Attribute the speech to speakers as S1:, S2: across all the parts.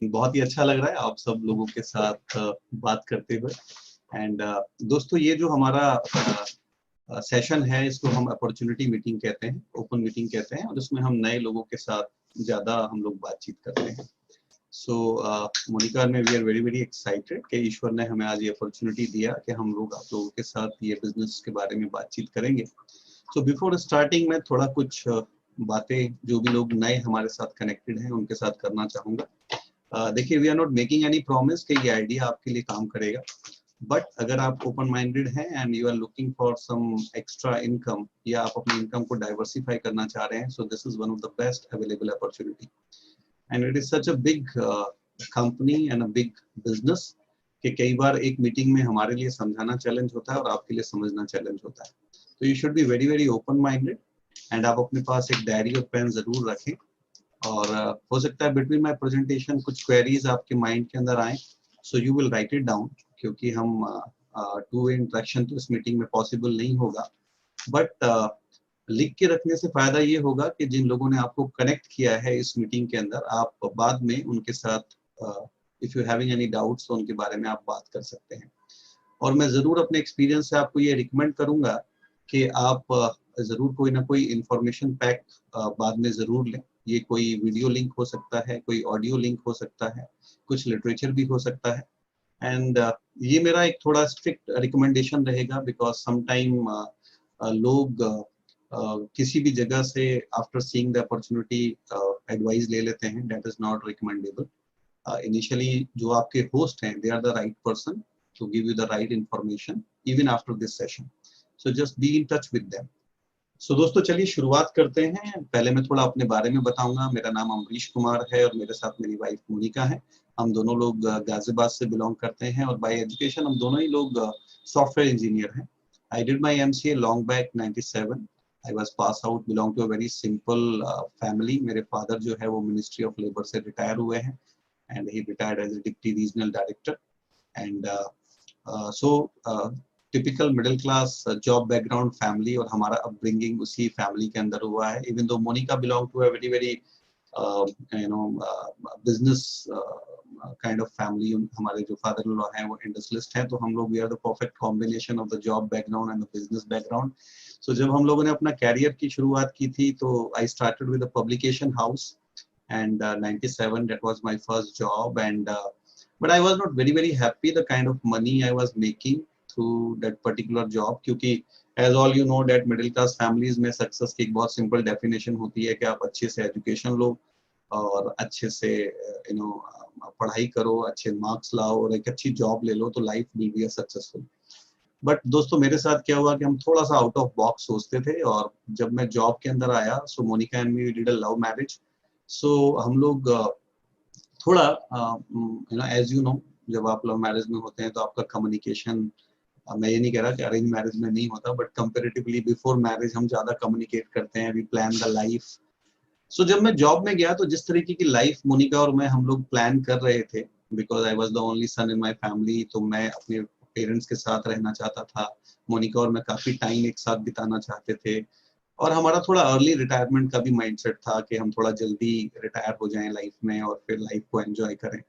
S1: बहुत ही अच्छा लग रहा है आप सब लोगों के साथ बात करते हुए। एंड दोस्तों, ये जो हमारा सेशन है इसको हम अपॉर्चुनिटी मीटिंग कहते हैं, ओपन मीटिंग कहते हैं, और इसमें हम नए लोगों के साथ ज़्यादा हम लोग बातचीत करते हैं। सो मोनिका में we are very very excited कि ईश्वर ने हमें आज ये अपॉर्चुनिटी दिया कि हम लोग आप लोगों के साथ ये बिजनेस के बारे में बातचीत करेंगे। सो बिफोर स्टार्टिंग मैं थोड़ा कुछ बातें जो भी लोग नए हमारे साथ कनेक्टेड हैं उनके साथ करना चाहूँगा। देखिए, we are not making any promise कि ये आइडिया आपके लिए काम करेगा, बट अगर आप ओपन माइंडेड हैं and you are looking for some extra income या आप अपनी इनकम को डाइवर्सिफाई करना चाह रहे हैं, सो this is one of the best available opportunity and it is such a big company and a big business कि कई बार एक मीटिंग में हमारे लिए समझाना चैलेंज होता है और आपके लिए समझना चैलेंज होता है। तो you should be very very open minded and आप अपने पास एक डायरी और पेन जरूर रखें। और हो सकता है बिटवीन माय प्रेजेंटेशन कुछ क्वेरीज आपके माइंड के अंदर आए, so you will write it down, क्योंकि हम टू वे इंटरेक्शन तो इस मीटिंग में पॉसिबल नहीं होगा। बट लिख के रखने से फायदा ये होगा कि जिन लोगों ने आपको कनेक्ट किया है इस मीटिंग के अंदर, आप बाद में उनके साथ if you having any doubts तो उनके बारे में आप बात कर सकते हैं। और मैं जरूर अपने एक्सपीरियंस से आपको ये रिकमेंड करूंगा कि आप जरूर कोई ना कोई इंफॉर्मेशन पैक बाद में जरूर लें। ये कोई वीडियो लिंक हो सकता है, कोई ऑडियो लिंक हो सकता है, कुछ लिटरेचर भी हो सकता है। एंड ये मेरा एक थोड़ा स्ट्रिक्ट रिकमेंडेशन रहेगा बिकॉज समटाइम लोग किसी भी जगह से after seeing the opportunity advice ले लेते हैं, that is not recommendable. Initially जो आपके होस्ट हैं, they are the right person to give you the right information even after this session, so just be in touch with them. So दोस्तों, चलिए शुरुआत करते हैं। पहले मैं थोड़ा अपने बारे में बताऊंगा। मेरा नाम अमरीश कुमार है और मेरे साथ मेरी वाइफ मोनिका है। हम दोनों लोग गाजियाबाद से बिलोंग करते हैं और बाय एजुकेशन हम दोनों ही लोग सॉफ्टवेयर इंजीनियर हैं। I did my MCA long back 97। I was pass out, belong to a very simple family. मेरे फादर जो है वो मिनिस्ट्री ऑफ लेबर से रिटायर हुए हैं and he retired as a deputy regional director and typical middle class job background family, और हमारा upbringing उसी फैमिली के अंदर हुआ है। Even though Monika belong to a very very business kind of family, हमारे जो फादर इन लॉ हैं वो इंडस्ट्रियलिस्ट हैं, तो हम लोग we are the perfect combination of the job background and the business background. So जब हम लोगों ने अपना कैरियर की शुरुआत की थी तो I started with a publication house and 97 that was my first job and but I was not very very happy the kind of money I was making through that particular job, क्योंकि as all you know that middle class families में success की एक बहुत simple definition होती है कि आप अच्छे से एजुकेशन लो और अच्छे से पढ़ाई करो, अच्छे मार्क्स लाओ और एक अच्छी जॉब ले लो तो life will be successful. But दोस्तों, मेरे साथ क्या हुआ कि हम थोड़ा सा आउट ऑफ बॉक्स सोचते थे, और जब मैं जॉब के अंदर आया so Monica and me did a love marriage. So हम लोग थोड़ा एज यू नो, जब आप लव मैरिज में होते हैं तो आपका कम्युनिकेशन, मैं ये नहीं कह रहा कि अरेंज मैरिज में नहीं होता, बट कंपैरेटिवली बिफोर मैरिज हम ज्यादा कम्युनिकेट करते हैं, वी प्लान द लाइफ। सो जब मैं जॉब में गया तो जिस तरीके की लाइफ मोनिका और मैं हम लोग प्लान कर रहे थे, because I was the only son in my family, तो मैं अपने पेरेंट्स के साथ रहना चाहता था। मोनिका और मैं काफी टाइम एक साथ बिताना चाहते थे और हमारा थोड़ा अर्ली रिटायरमेंट का भी माइंडसेट था कि हम थोड़ा जल्दी रिटायर हो जाएं लाइफ में और फिर लाइफ को एंजॉय करें।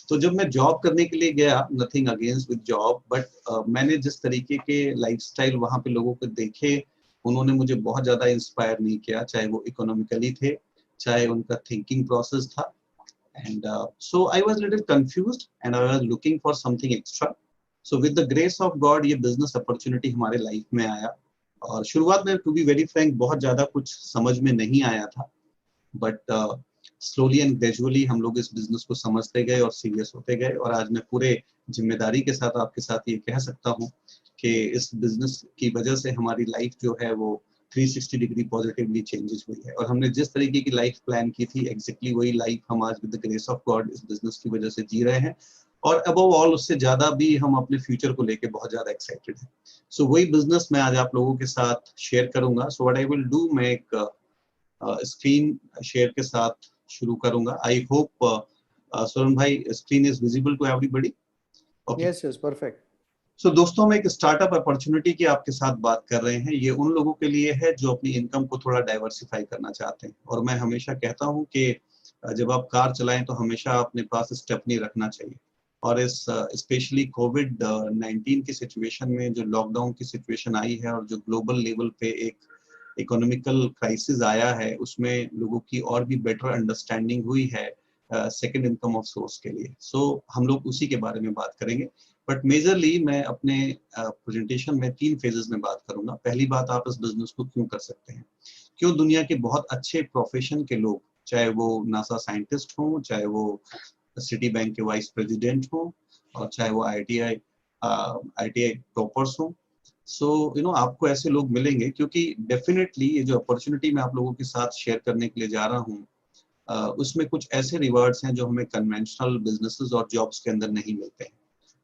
S1: तो जब मैं जॉब करने के लिए गया, nothing against with job, but मैंने जिस तरीके के लाइफस्टाइल वहाँ पे लोगों को देखे, उन्होंने मुझे बहुत ज्यादा इंस्पायर नहीं किया, चाहे वो इकोनॉमिकली थे, चाहे उनका थिंकिंग प्रोसेस था। And so I was little confused and I was looking for something extra. So with the grace of God ये बिजनेस अपॉर्चुनिटी हमारे लाइफ में आया। और शुरुआत में टू बी वेरी फ्रैंक बहुत ज्यादा कुछ समझ में नहीं आया था, बट स्लोली एंड ग्रेजुअली हम लोग इस बिजनेस को समझते गए और सीरियस होते गए, और आज मैं पूरे जिम्मेदारी के साथ आपके साथ ये कह सकता हूँ कि इस बिजनेस की वजह से हमारी लाइफ जो है वो 360 डिग्री पॉजिटिवली चेंजेस हुई है, और हमने जिस तरीके की लाइफ प्लान की थी एग्जैक्टली वही लाइफ हम आज with the grace of God इस बिजनेस की वजह से जी रहे हैं। और अबव ऑल उससे ज्यादा भी हम अपने फ्यूचर को लेके बहुत ज्यादा एक्साइटेड हैं। सो वही बिजनेस मैं आज आप लोगों के साथ शेयर करूंगा। So what I will do, मैं एक स्क्रीन शेयर के साथ शुरू करूंगा। आई होप स्वर्ण भाई screen is visible to everybody. Okay,
S2: yes yes, perfect.
S1: So दोस्तों, हम एक स्टार्टअप अपॉर्चुनिटी की आपके साथ बात कर रहे हैं। ये उन लोगों के लिए है जो अपनी इनकम को थोड़ा डाइवर्सिफाई करना चाहते हैं, और मैं हमेशा कहता हूं कि जब आप कार चलाएं तो हमेशा अपने पास स्टेपनी रखना चाहिए। और इस स्पेशली कोविड-19 की सिचुएशन में जो लॉकडाउन की सिचुएशन आई है और जो ग्लोबल लेवल पे एक इकोनॉमिकल क्राइसिस आया है, उसमें लोगों की और भी बेटर अंडरस्टैंडिंग हुई है सेकंड इनकम ऑफ सोर्स के लिए। सो हम लोग उसी के बारे में बात करेंगे, बट मेजरली मैं अपने प्रेजेंटेशन में 3 फेजेस में बात करूंगा। पहली बात, आप इस बिजनेस को क्यों कर सकते हैं, क्यों दुनिया के बहुत अच्छे प्रोफेशन के लोग, चाहे वो नासा साइंटिस्ट हों, चाहे वो सिटी बैंक के वाइस प्रेसिडेंट हों, और चाहे वो आईटीआई टॉपर्स हों, सो आपको ऐसे लोग मिलेंगे, क्योंकि डेफिनेटली ये जो अपॉर्चुनिटी मैं आप लोगों के साथ शेयर करने के लिए जा रहा हूँ, उसमें कुछ ऐसे रिवार्ड्स हैं जो हमें कन्वेंशनल बिजनेसेस और जॉब्स के अंदर नहीं मिलते हैं।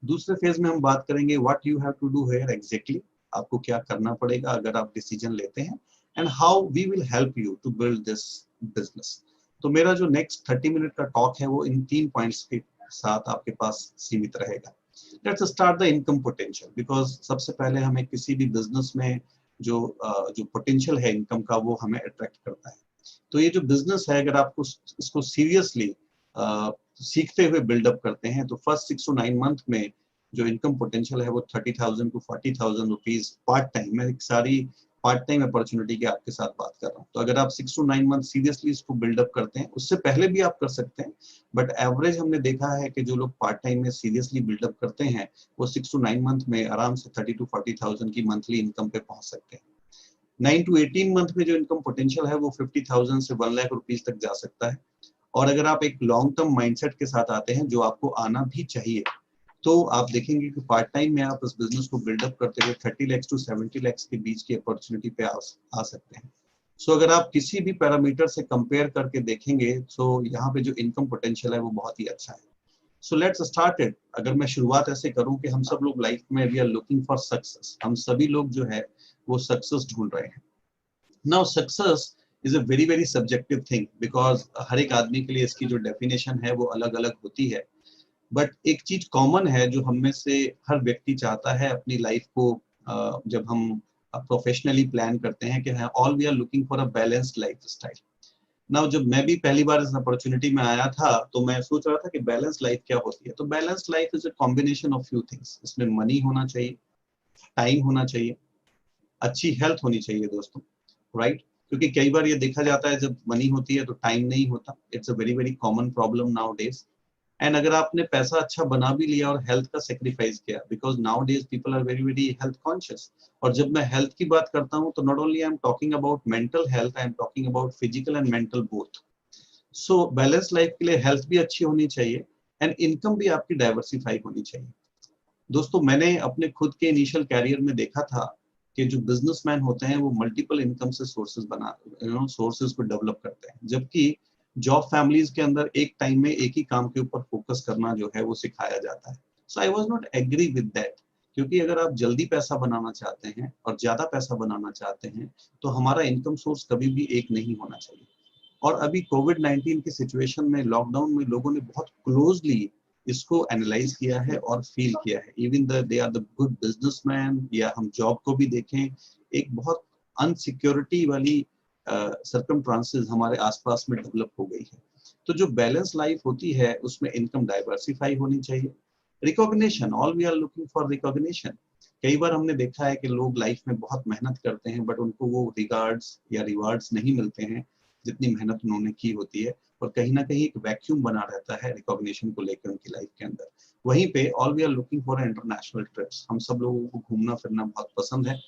S1: दूसरे फेज में हम बात करेंगे what you have to do here exactly, आपको क्या करना पड़ेगा अगर आप डिसीजन लेते हैं, and how we will help you to build this business. तो मेरा जो नेक्स्ट 30 मिनट का टॉक है वो इन 3 पॉइंट्स के साथ आपके पास सीमित रहेगा। Let's start the income potential, because सबसे पहले हमें किसी भी बिजनेस में जो पोटेंशियल है इनकम का, वो हमें अट्रैक्ट करता है। तो ये जो बिजनेस है, अगर आपको इसको सीरियसली सीखते हुए बिल्डअप करते हैं, तो फर्स्ट 6 to 9 मंथ में जो इनकम पोटेंशियल है वो 30,000 to 40,000 रुपीज पार्ट टाइम। मैं एक सारी पार्ट टाइम अपॉर्चुनिटी की आपके साथ बात कर रहा हूँ। तो अगर आप 6 to 9 मंथ सीरियसली इसको बिल्डअप करते हैं, उससे पहले भी आप कर सकते हैं, बट एवरेज हमने देखा है कि जो लोग पार्ट टाइम में सीरियसली बिल्डअप करते हैं, वो 6 to 9 मंथ में आराम से 30 to 40,000 की मंथली इनकम पे पहुंच सकते हैं। 9 to 18 मंथ में जो इनकम पोटेंशियल है वो 50,000 से 1 लाख रुपीज तक जा सकता है। और अगर आप एक लॉन्ग टर्म माइंडसेट के साथ आते हैं, जो आपको आना भी चाहिए, तो आप देखेंगे कि पार्ट टाइम में आप इस बिजनेस को बिल्डअप करते हुए 30 लाख to 70 लाख के बीच की अपॉर्चुनिटी पे आ सकते हैं। सो अगर आप किसी भी पैरामीटर से कंपेयर करके देखेंगे, तो यहाँ पे जो इनकम पोटेंशियल है वो बहुत ही अच्छा है। So let's start it. अगर मैं शुरुआत ऐसे करूं कि हम सब लोग लाइफ में we are looking for success, हम सभी लोग जो है वो सक्सेस ढूंढ रहे हैं। Now success is a very very subjective thing, because हर एक आदमी के लिए इसकी जो डेफिनेशन है वो अलग अलग होती है। बट एक चीज कॉमन है जो हम में से हर व्यक्ति चाहता है अपनी लाइफ को, जब हम प्रोफेशनली प्लान करते हैं, कि all we are looking for a balanced lifestyle. Now जब मैं भी पहली बार इस अपॉर्चुनिटी में आया था, तो मैं सोच रहा था कि बैलेंस लाइफ क्या होती है। तो balance life is a combination of few things. इसमें मनी होना चाहिए, टाइम होना चाहिए, अच्छी हेल्थ होनी चाहिए दोस्तों, राइट? क्योंकि कई बार ये देखा जाता है जब मनी होती है तो टाइम नहीं होता। It's a very very common problem now days. And अगर आपने पैसा अच्छा बना भी लिया और हेल्थ का सेक्रीफाइस किया, because nowadays people are very very health conscious. और जब मैं हेल्थ की बात करता हूँ, तो not only I am talking about mental health, I am talking about physical and mental both. So balance life के लिए हेल्थ भी अच्छी होनी चाहिए एंड इनकम भी आपकी डाइवर्सिफाई होनी चाहिए। दोस्तों, मैंने अपने खुद के इनिशियल कैरियर में देखा था कि जो बिजनेसमैन होते हैं वो मल्टीपल इनकम से सोर्सेज को डेवलप करते हैं, जबकि जॉब फैमिलीज के अंदर एक टाइम में एक ही काम के ऊपर फोकस करना जो है वो सिखाया जाता है। So I was not agree with that, क्योंकि अगर आप जल्दी पैसा बनाना चाहते हैं और ज्यादा पैसा बनाना चाहते हैं, तो हमारा इनकम सोर्स कभी भी एक नहीं होना चाहिए। और अभी कोविड-19 की सिचुएशन में, लॉकडाउन में, लोगों ने बहुत क्लोजली इसको एनालाइज किया है और फील किया है। Even they are the good businessman, या हम जॉब को भी देखें, एक बहुत अनसिक्योरिटी वाली सर्कमस्टांसेस हमारे आसपास में डेवलप हो गई है। तो जो बैलेंस लाइफ होती है उसमें इनकम डाइवर्सिफाई होनी चाहिए। Recognition, all we are looking for recognition. कई बार हमने देखा है कि लोग लाइफ में बहुत मेहनत करते हैं, बट उनको वो रिगार्ड्स या रिवार्ड्स नहीं मिलते हैं जितनी मेहनत उन्होंने की होती है, और कहीं ना कहीं एक वैक्यूम बना रहता है रिकॉग्निशन को लेकर उनकी लाइफ के अंदर। वहीं पे all we are looking for international trips, हम सब लोगों को घूमना फिरना बहुत पसंद है।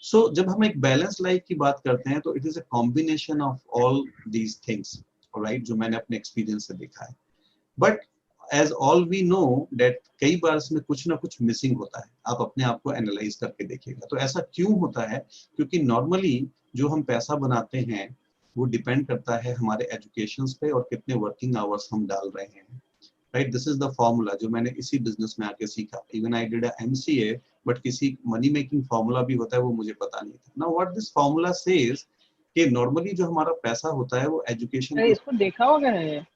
S1: सो जब हम एक बैलेंस लाइफ की बात करते हैं, तो it is a combination of all these things, right, जो मैंने अपने एक्सपीरियंस से देखा है। But as all we know date कई बार इसमें कुछ ना कुछ मिसिंग होता है। आप अपने आप को एनालाइज करके देखिएगा, तो ऐसा क्यों होता है? क्योंकि नॉर्मली जो हम पैसा बनाते हैं वो डिपेंड करता है हमारे एजुकेशन पे और कितने वर्किंग आवर्स हम डाल रहे हैं, right? This is the formula जो मैंने इसी बिजनेस में आके सीखा। Even I did MCA, but किसी मनी मेकिंग फॉर्मूला भी होता है वो मुझे पता नहीं था। Now what this formula says, कि नॉर्मली जो हमारा पैसा होता है वो
S2: अरे इसको देखा होगा है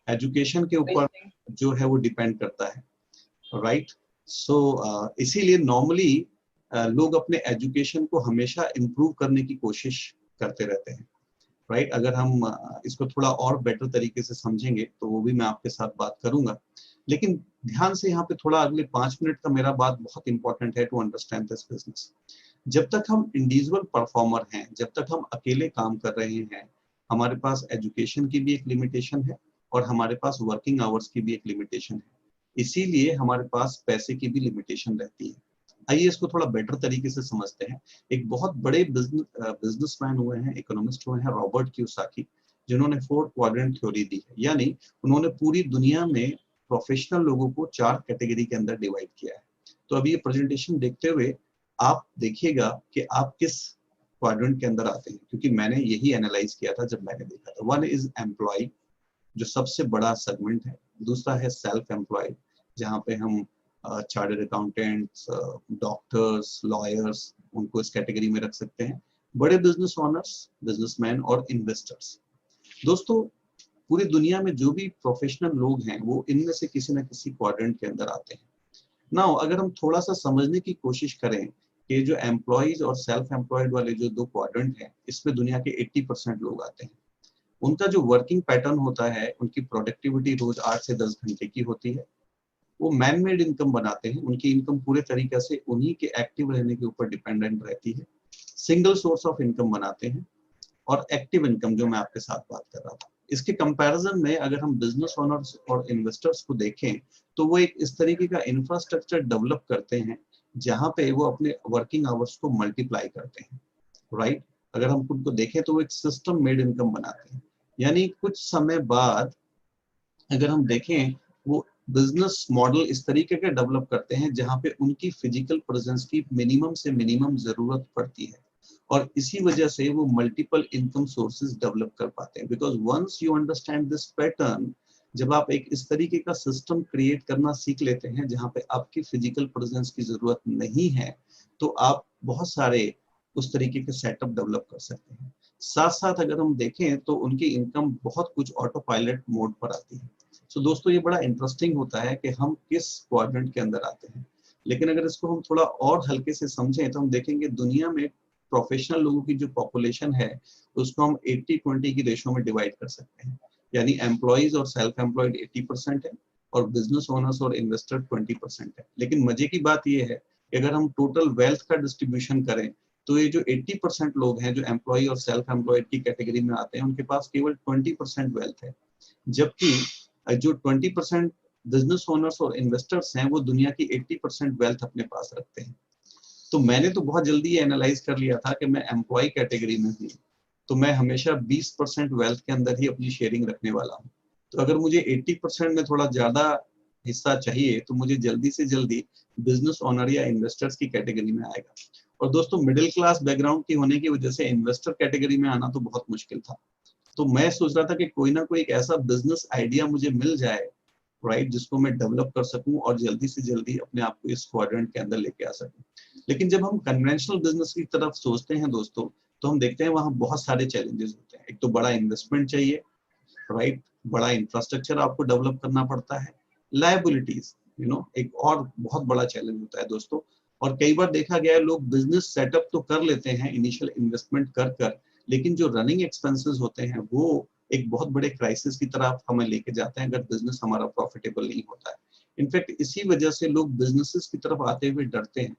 S1: एजुकेशन के ऊपर
S2: Interesting.
S1: जो है वो डिपेंड करता है, राइट? सो इसीलिए नॉर्मली लोग अपने एजुकेशन को हमेशा इम्प्रूव करने की कोशिश करते रहते हैं। राइट। अगर हम इसको थोड़ा और बेटर तरीके से समझेंगे तो वो भी मैं आपके साथ बात करूंगा, लेकिन ध्यान से यहाँ पे थोड़ा अगले 5 मिनट का मेरा बात बहुत इंपॉर्टेंट है टू अंडरस्टैंड दिस बिजनेस। जब तक हम इंडिविजुअल परफॉर्मर हैं, जब तक हम अकेले काम कर रहे हैं, हमारे पास एजुकेशन की भी एक लिमिटेशन है और हमारे पास वर्किंग आवर्स की भी एक लिमिटेशन है, इसीलिए हमारे पास पैसे की भी लिमिटेशन रहती है। आइए इसको थोड़ा बेटर तरीके से समझते हैं। एक बहुत बड़े बिजनेसमैन हुए हैं, इकोनॉमिस्ट हुए हैं, रॉबर्ट कियोसाकी, जिन्होंने 4 क्वाड्रेंट थ्योरी दी है, यानी उन्होंने पूरी दुनिया में प्रोफेशनल लोगों को 4 कैटेगरी के अंदर डिवाइड किया है। तो अभी ये प्रेजेंटेशन देखते हुए आप देखिएगा कि आप किस क्वाड्रेंट के अंदर आते हैं, क्योंकि मैंने यही एनालाइज किया था जब मैंने देखा था। वन इज एम्प्लॉय, जो सबसे बड़ा सेगमेंट है। दूसरा है सेल्फ एम्प्लॉयड, जहाँ पे हम चार्टर्ड अकाउंटेंट्स, डॉक्टर्स, लॉयर्स, उनको इस कैटेगरी में रख सकते हैं। बड़े बिजनेस ओनर्स, बिजनेसमैन और इन्वेस्टर्स। दोस्तों, पूरी दुनिया में जो भी प्रोफेशनल लोग हैं वो इनमें से किसी न किसी क्वाड्रेंट के अंदर आते हैं। नाउ अगर हम थोड़ा सा समझने की कोशिश करें कि जो एम्प्लॉयज और सेल्फ एम्प्लॉयड वाले जो 2 क्वाड्रेंट हैं, इसमें दुनिया के 80% लोग आते हैं। उनका जो वर्किंग पैटर्न होता है, उनकी प्रोडक्टिविटी रोज 8 से 10 घंटे की होती है। वो मैन मेड इनकम बनाते हैं, उनकी इनकम पूरे तरीके से उन्हीं के एक्टिव रहने के ऊपर डिपेंडेंट रहती है। सिंगल सोर्स ऑफ इनकम बनाते हैं और एक्टिव इनकम, जो मैं आपके साथ बात कर रहा था। इसके कंपैरिजन में अगर हम बिजनेस ओनर्स और इन्वेस्टर्स को देखें तो वो एक इस तरीके का इंफ्रास्ट्रक्चर डेवलप करते हैं जहां पे वो अपने वर्किंग आवर्स को मल्टीप्लाई करते हैं, राइट। अगर हम खुद को देखें तो वो एक सिस्टम मेड इनकम बनाते हैं, यानी कुछ समय बाद अगर हम देखें वो बिजनेस मॉडल इस तरीके के डेवलप करते हैं जहां पे उनकी फिजिकल प्रेजेंस की मिनिमम से मिनिमम जरूरत पड़ती है, और इसी वजह से वो मल्टीपल इनकम सोर्सेज डेवलप कर पाते हैं। Because once you understand this pattern, जब आप एक इस तरीके का सिस्टम क्रिएट करना सीख लेते हैं जहां पे आपकी फिजिकल प्रेजेंस की जरूरत नहीं है, तो आप बहुत सारे उस तरीके के सेटअप डेवलप कर सकते हैं। साथ साथ अगर हम देखें तो उनकी इनकम बहुत कुछ ऑटो पायलट मोड पर आती है। सो दोस्तों, ये बड़ा इंटरेस्टिंग होता है कि हम किस क्वाड्रेंट के अंदर आते हैं। लेकिन अगर इसको हम थोड़ा और हल्के से समझें तो हम देखेंगे दुनिया में प्रोफेशनल लोगों की जो पॉपुलेशन है उसको हम 80-20 की रेशो में डिवाइड कर सकते हैं, यानी एम्प्लॉयज और सेल्फ एम्प्लॉयड 80% है और बिजनेस ओनर्स और इन्वेस्टर 20% है। लेकिन मजे की बात यह है कि अगर हम टोटल वेल्थ का डिस्ट्रीब्यूशन करें तो ये जो 80% लोग हैं जो एम्प्लॉय और सेल्फ एम्प्लॉयड की कैटेगरी में आते हैं, उनके पास केवल 20% वेल्थ है, जबकि जो 20% बिजनेस ओनर्स और इन्वेस्टर्स हैं वो दुनिया की 80% वेल्थ अपने पास रखते हैं। तो मैंने तो बहुत जल्दी ये एनालाइज कर लिया था कि मैं एम्प्लॉय कैटेगरी में हूँ, तो मैं हमेशा 20% वेल्थ के अंदर ही अपनी शेयरिंग रखने वाला हूँ। तो अगर मुझे 80% में थोड़ा ज्यादा हिस्सा चाहिए तो मुझे जल्दी से जल्दी बिजनेस ओनर या इन्वेस्टर्स की कैटेगरी में आएगा। और दोस्तों, मिडिल क्लास बैकग्राउंड की होने की वजह से इन्वेस्टर कैटेगरी में आना तो बहुत मुश्किल था। तो मैं सोच रहा था कि कोई ना कोई एक ऐसा बिजनेस आइडिया मुझे मिल जाए, राइट, जिसको मैं डेवलप कर सकूं और जल्दी से जल्दी अपने आप को इस क्वाड्रेंट के अंदर लेके आ सकूं। लेकिन जब हम कन्वेंशनल बिजनेस की तरफ सोचते हैं दोस्तों, तो हम देखते हैं वहां बहुत सारे चैलेंजेस होते हैं। एक तो बड़ा इन्वेस्टमेंट चाहिए, राइट, बड़ा इंफ्रास्ट्रक्चर आपको डेवलप करना पड़ता है। लायबिलिटीज, एक और बहुत बड़ा चैलेंज होता है दोस्तों। और कई बार देखा गया है लोग बिजनेस सेटअप तो कर लेते हैं इनिशियल इन्वेस्टमेंट कर कर, लेकिन जो रनिंग एक्सपेंसेस होते हैं वो एक बहुत बड़े क्राइसिस की तरफ हमें लेके जाते हैं अगर बिजनेस हमारा प्रॉफिटेबल नहीं होता है। इनफैक्ट इसी वजह से लोग बिजनेसेस की तरफ आते हुए डरते हैं।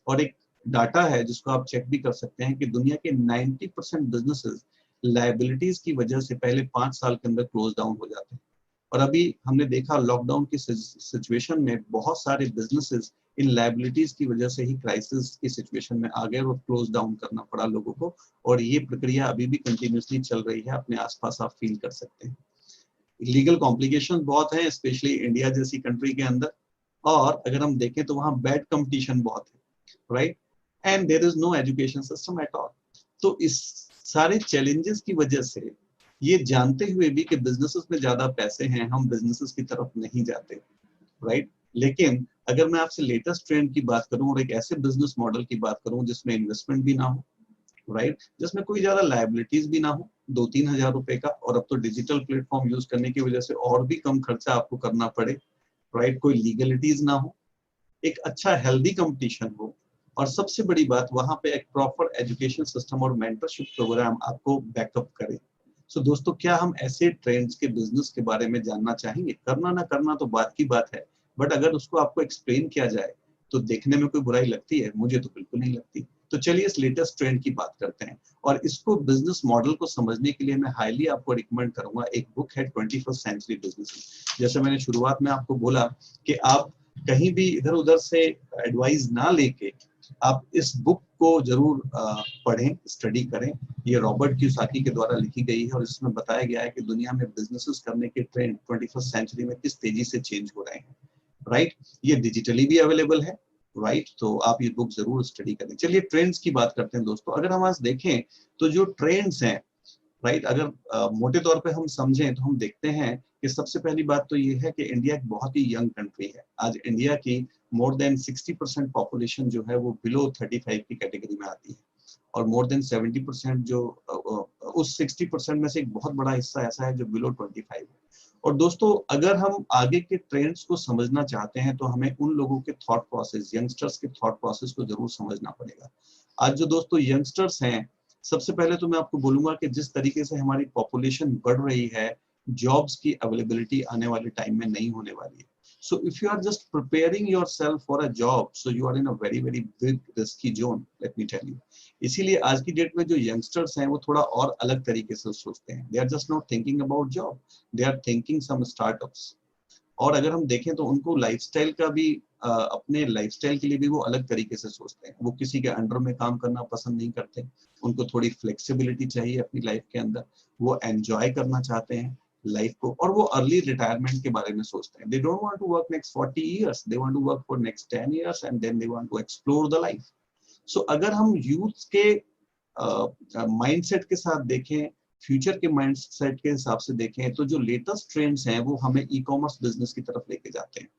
S1: और एक डाटा है जिसको आप चेक भी कर सकते हैं कि दुनिया के 90% बिजनेसेस लायबिलिटीज की वजह से पहले 5 साल के अंदर क्लोज डाउन हो जाते हैं। और अभी हमने देखा लॉकडाउन की सिचुएशन में बहुत सारे बिजनेसेस इन लायबिलिटीज की वजह से ही क्राइसिस की सिचुएशन में आ गए और क्लोज डाउन करना पड़ा लोगों को। और ये प्रक्रिया अभी भी कंटिन्यूसली चल रही है, अपने आसपास आप फील कर सकते हैं। लीगल कॉम्प्लिकेशन बहुत है, स्पेशली इंडिया जैसी कंट्री के अंदर। और अगर हम देखें तो वहाँ बैड कंपटीशन बहुत है, right, and there is no education system at all. तो इस सारे चैलेंजेस की वजह से, ये जानते हुए भी कि बिजनेसेस में ज्यादा पैसे हैं, हम बिजनेसेस की तरफ नहीं जाते, राइट। लेकिन अगर मैं आपसे लेटेस्ट ट्रेंड की बात करूं और एक ऐसे बिजनेस मॉडल की बात करूं जिसमें इन्वेस्टमेंट भी ना हो, राइट, जिसमें कोई ज्यादा लायबिलिटीज भी ना हो, 2-3 हजार रुपए का, और अब तो डिजिटल प्लेटफॉर्म यूज करने की वजह से और भी कम खर्चा आपको करना पड़े, राइट, कोई लीगलिटीज ना हो, एक अच्छा हेल्दी कंपटीशन हो, और सबसे बड़ी बात वहां पे एक प्रॉपर एजुकेशन सिस्टम और मेंटरशिप प्रोग्राम आपको बैकअप करे, सो दोस्तों, क्या हम ऐसे ट्रेंड्स के बिजनेस के बारे में जानना चाहेंगे? करना ना करना तो बात की बात है, बट अगर उसको आपको एक्सप्लेन किया जाए तो देखने में कोई बुराई लगती है? मुझे तो बिल्कुल नहीं लगती। तो चलिए इस लेटेस्ट ट्रेंड की बात करते हैं, और इसको बिजनेस मॉडल को समझने के लिए मैं हाईली आपको रिकमेंड करूंगा, एक बुक है 21st सेंचुरी बिजनेस। जैसे मैंने शुरुआत में आपको बोला कि आप कहीं भी इधर उधर से एडवाइस ना लेके आप इस बुक को जरूर पढ़ें, स्टडी करें। ये रॉबर्ट क्यूसाकी के द्वारा लिखी गई है और इसमें बताया गया है कि दुनिया में बिजनेसेस करने के ट्रेंड 21st सेंचुरी में किस तेजी से चेंज हो रहे हैं। राइट, ये डिजिटली भी अवेलेबल है। राइट, तो आप ये बुक जरूर स्टडी करें। चलिए ट्रेंड्स की बात करते हैं दोस्तों। अगर हम आज देखें तो जो ट्रेंड्स हैं, राइट, अगर मोटे तौर पे हम समझें तो हम देखते हैं कि सबसे पहली बात तो ये है कि इंडिया एक बहुत ही यंग कंट्री है। आज इंडिया की मोर देन 60% पॉपुलेशन जो है वो बिलो 35 की कैटेगरी में आती है, और मोर देन 70% जो उस 60% में से एक बहुत बड़ा हिस्सा ऐसा है जो बिलो 25 है। और दोस्तों, अगर हम आगे के ट्रेंड्स को समझना चाहते हैं तो हमें उन लोगों के थॉट प्रोसेस, यंगस्टर्स के थॉट प्रोसेस को जरूर समझना पड़ेगा। आज जो दोस्तों यंगस्टर्स हैं, सबसे पहले तो मैं आपको बोलूंगा कि जिस तरीके से हमारी पॉपुलेशन बढ़ रही है, जॉब्स की अवेलेबिलिटी आने वाले टाइम में नहीं होने वाली है। So if you are just preparing yourself for a job, so you are in a very very big risky zone, let me tell you. इसीलिए आज की डेट में जो यंगस्टर्स हैं वो थोड़ा और अलग तरीके से सोचते हैं। They are just not thinking about job, they are thinking some startups. और अगर हम देखें तो उनको लाइफस्टाइल का भी अपने लाइफस्टाइल के लिए भी वो अलग तरीके से सोचते हैं। वो किसी के अंडर में काम करना पसंद नहीं करते, उनको थोड़ी फ्लेक्सिबिलिटी चाहिए अपनी लाइफ के अंदर, वो एंजॉय करना चाहते हैं लाइफ को, और वो अर्ली रिटायरमेंट के बारे में सोचते हैं। They don't want to work next 40 years, they want to work for next 10 years and then they want to explore the life. So अगर हम यूथ के माइंडसेट के साथ देखें, फ्यूचर के माइंडसेट के हिसाब से देखें, तो जो लेटेस्ट ट्रेंड्स हैं वो हमें ई कॉमर्स बिजनेस की तरफ लेके जाते हैं।